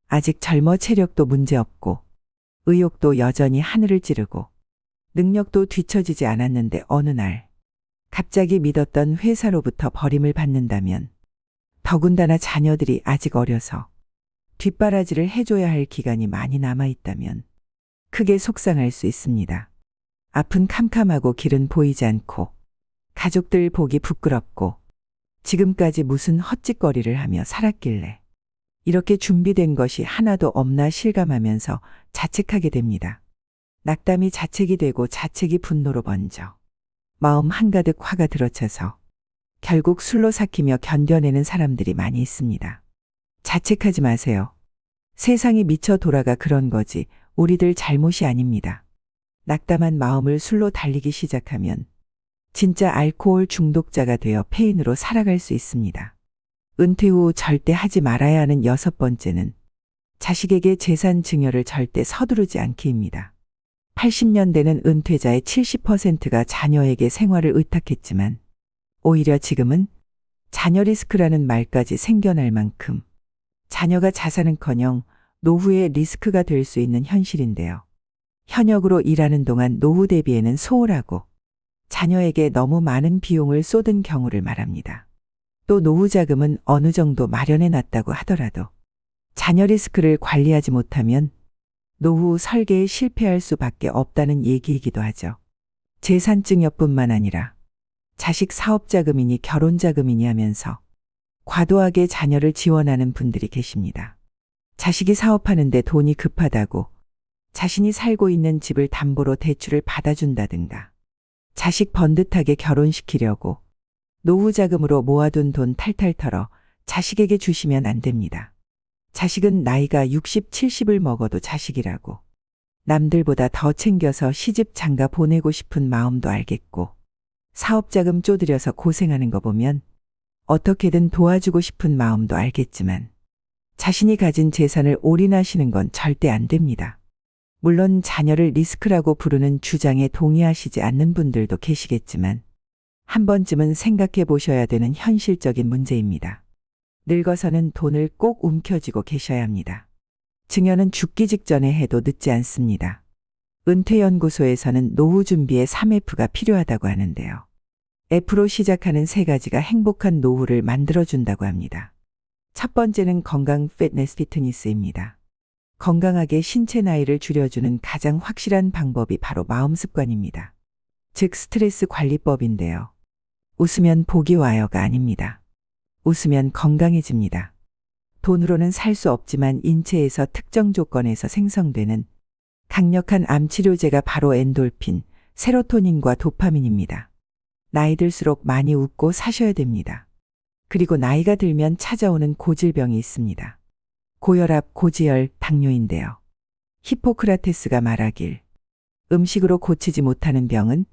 아직 젊어 체력도 문제없고 의욕도 여전히 하늘을 찌르고 능력도 뒤처지지 않았는데 어느 날 갑자기 믿었던 회사로부터 버림을 받는다면, 더군다나 자녀들이 아직 어려서 뒷바라지를 해줘야 할 기간이 많이 남아있다면 크게 속상할 수 있습니다. 앞은 캄캄하고 길은 보이지 않고 가족들 보기 부끄럽고 지금까지 무슨 헛짓거리를 하며 살았길래 이렇게 준비된 것이 하나도 없나 실감하면서 자책하게 됩니다. 낙담이 자책이 되고 자책이 분노로 번져 마음 한가득 화가 들어차서 결국 술로 삭히며 견뎌내는 사람들이 많이 있습니다. 자책하지 마세요. 세상이 미쳐 돌아가 그런 거지 우리들 잘못이 아닙니다. 낙담한 마음을 술로 달리기 시작하면 진짜 알코올 중독자가 되어 폐인으로 살아갈 수 있습니다. 은퇴 후 절대 하지 말아야 하는 6번째는 자식에게 재산 증여를 절대 서두르지 않기입니다. 80년대는 은퇴자의 70%가 자녀에게 생활을 의탁했지만 오히려 지금은 자녀 리스크라는 말까지 생겨날 만큼 자녀가 자산은커녕 노후의 리스크가 될 수 있는 현실인데요. 현역으로 일하는 동안 노후 대비에는 소홀하고 자녀에게 너무 많은 비용을 쏟은 경우를 말합니다. 또 노후 자금은 어느 정도 마련해 놨다고 하더라도 자녀 리스크를 관리하지 못하면 노후 설계에 실패할 수밖에 없다는 얘기이기도 하죠. 재산 증여뿐만 아니라 자식 사업 자금이니 결혼 자금이니 하면서 과도하게 자녀를 지원하는 분들이 계십니다. 자식이 사업하는데 돈이 급하다고 자신이 살고 있는 집을 담보로 대출을 받아준다든가, 자식 번듯하게 결혼시키려고 노후 자금으로 모아둔 돈 탈탈 털어 자식에게 주시면 안 됩니다. 자식은 나이가 60, 70을 먹어도 자식이라고 남들보다 더 챙겨서 시집 장가 보내고 싶은 마음도 알겠고, 사업자금 쪼들여서 고생하는 거 보면 어떻게든 도와주고 싶은 마음도 알겠지만 자신이 가진 재산을 올인하시는 건 절대 안 됩니다. 물론 자녀를 리스크라고 부르는 주장에 동의하시지 않는 분들도 계시겠지만 한 번쯤은 생각해 보셔야 되는 현실적인 문제입니다. 늙어서는 돈을 꼭 움켜쥐고 계셔야 합니다. 증여는 죽기 직전에 해도 늦지 않습니다. 은퇴연구소에서는 노후 준비에 3F가 필요하다고 하는데요. F로 시작하는 3가지가 행복한 노후를 만들어준다고 합니다. 첫 번째는 건강 피트니스입니다. 건강하게 신체 나이를 줄여주는 가장 확실한 방법이 바로 마음 습관입니다. 즉 스트레스 관리법인데요. 웃으면 복이 와요가 아닙니다. 웃으면 건강해집니다. 돈으로는 살 수 없지만 인체에서 특정 조건에서 생성되는 강력한 암치료제가 바로 엔돌핀, 세로토닌과 도파민입니다. 나이 들수록 많이 웃고 사셔야 됩니다. 그리고 나이가 들면 찾아오는 고질병이 있습니다. 고혈압, 고지혈, 당뇨인데요. 히포크라테스가 말하길 음식으로 고치지 못하는 병은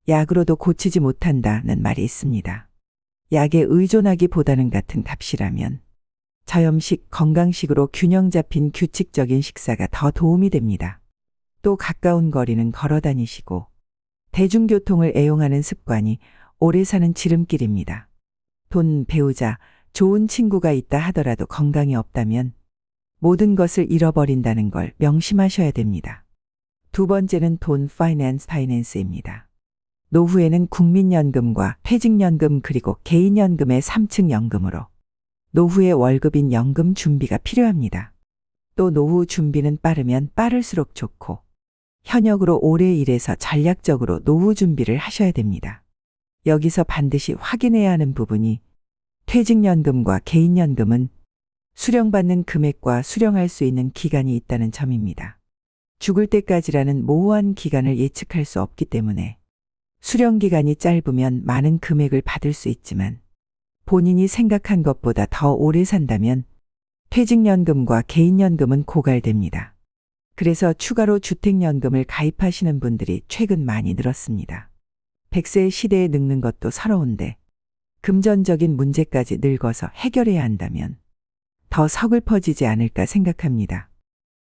약으로도 고치지 못한다는 말이 있습니다. 약에 의존하기보다는 같은 값이라면 저염식, 건강식으로 균형 잡힌 규칙적인 식사가 더 도움이 됩니다. 또 가까운 거리는 걸어 다니시고 대중교통을 애용하는 습관이 오래 사는 지름길입니다. 돈, 배우자, 좋은 친구가 있다 하더라도 건강이 없다면 모든 것을 잃어버린다는 걸 명심하셔야 됩니다. 두 번째는 돈, 파이낸스입니다. 노후에는 국민연금과 퇴직연금 그리고 개인연금의 3층 연금으로 노후의 월급인 연금 준비가 필요합니다. 또 노후 준비는 빠르면 빠를수록 좋고 현역으로 오래 일해서 전략적으로 노후 준비를 하셔야 됩니다. 여기서 반드시 확인해야 하는 부분이 퇴직연금과 개인연금은 수령받는 금액과 수령할 수 있는 기간이 있다는 점입니다. 죽을 때까지라는 모호한 기간을 예측할 수 없기 때문에 수령 기간이 짧으면 많은 금액을 받을 수 있지만 본인이 생각한 것보다 더 오래 산다면 퇴직연금과 개인연금은 고갈됩니다. 그래서 추가로 주택연금을 가입하시는 분들이 최근 많이 늘었습니다. 100세 시대에 늙는 것도 서러운데 금전적인 문제까지 늙어서 해결해야 한다면 더 서글퍼지지 않을까 생각합니다.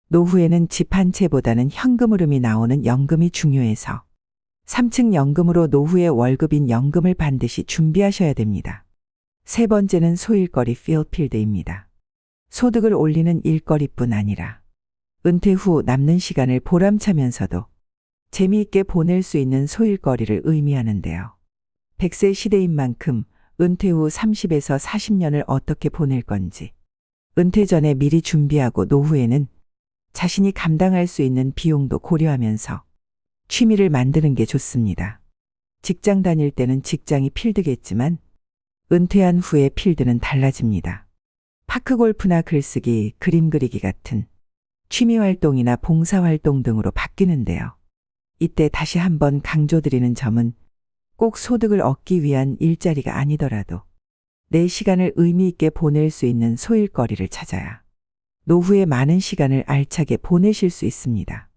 노후에는 집 한 채보다는 현금 흐름이 나오는 연금이 중요해서 3층 연금으로 노후의 월급인 연금을 반드시 준비하셔야 됩니다. 세 번째는 소일거리 필드입니다. 소득을 올리는 일거리뿐 아니라 은퇴 후 남는 시간을 보람차면서도 재미있게 보낼 수 있는 소일거리를 의미하는데요. 100세 시대인 만큼 은퇴 후 30에서 40년을 어떻게 보낼 건지, 은퇴 전에 미리 준비하고 노후에는 자신이 감당할 수 있는 비용도 고려하면서 취미를 만드는 게 좋습니다. 직장 다닐 때는 직장이 필드겠지만 은퇴한 후에 필드는 달라집니다. 파크골프나 글쓰기, 그림 그리기 같은 취미 활동이나 봉사 활동 등으로 바뀌는데요. 이때 다시 한번 강조드리는 점은 꼭 소득을 얻기 위한 일자리가 아니더라도 내 시간을 의미 있게 보낼 수 있는 소일거리를 찾아야 노후에 많은 시간을 알차게 보내실 수 있습니다.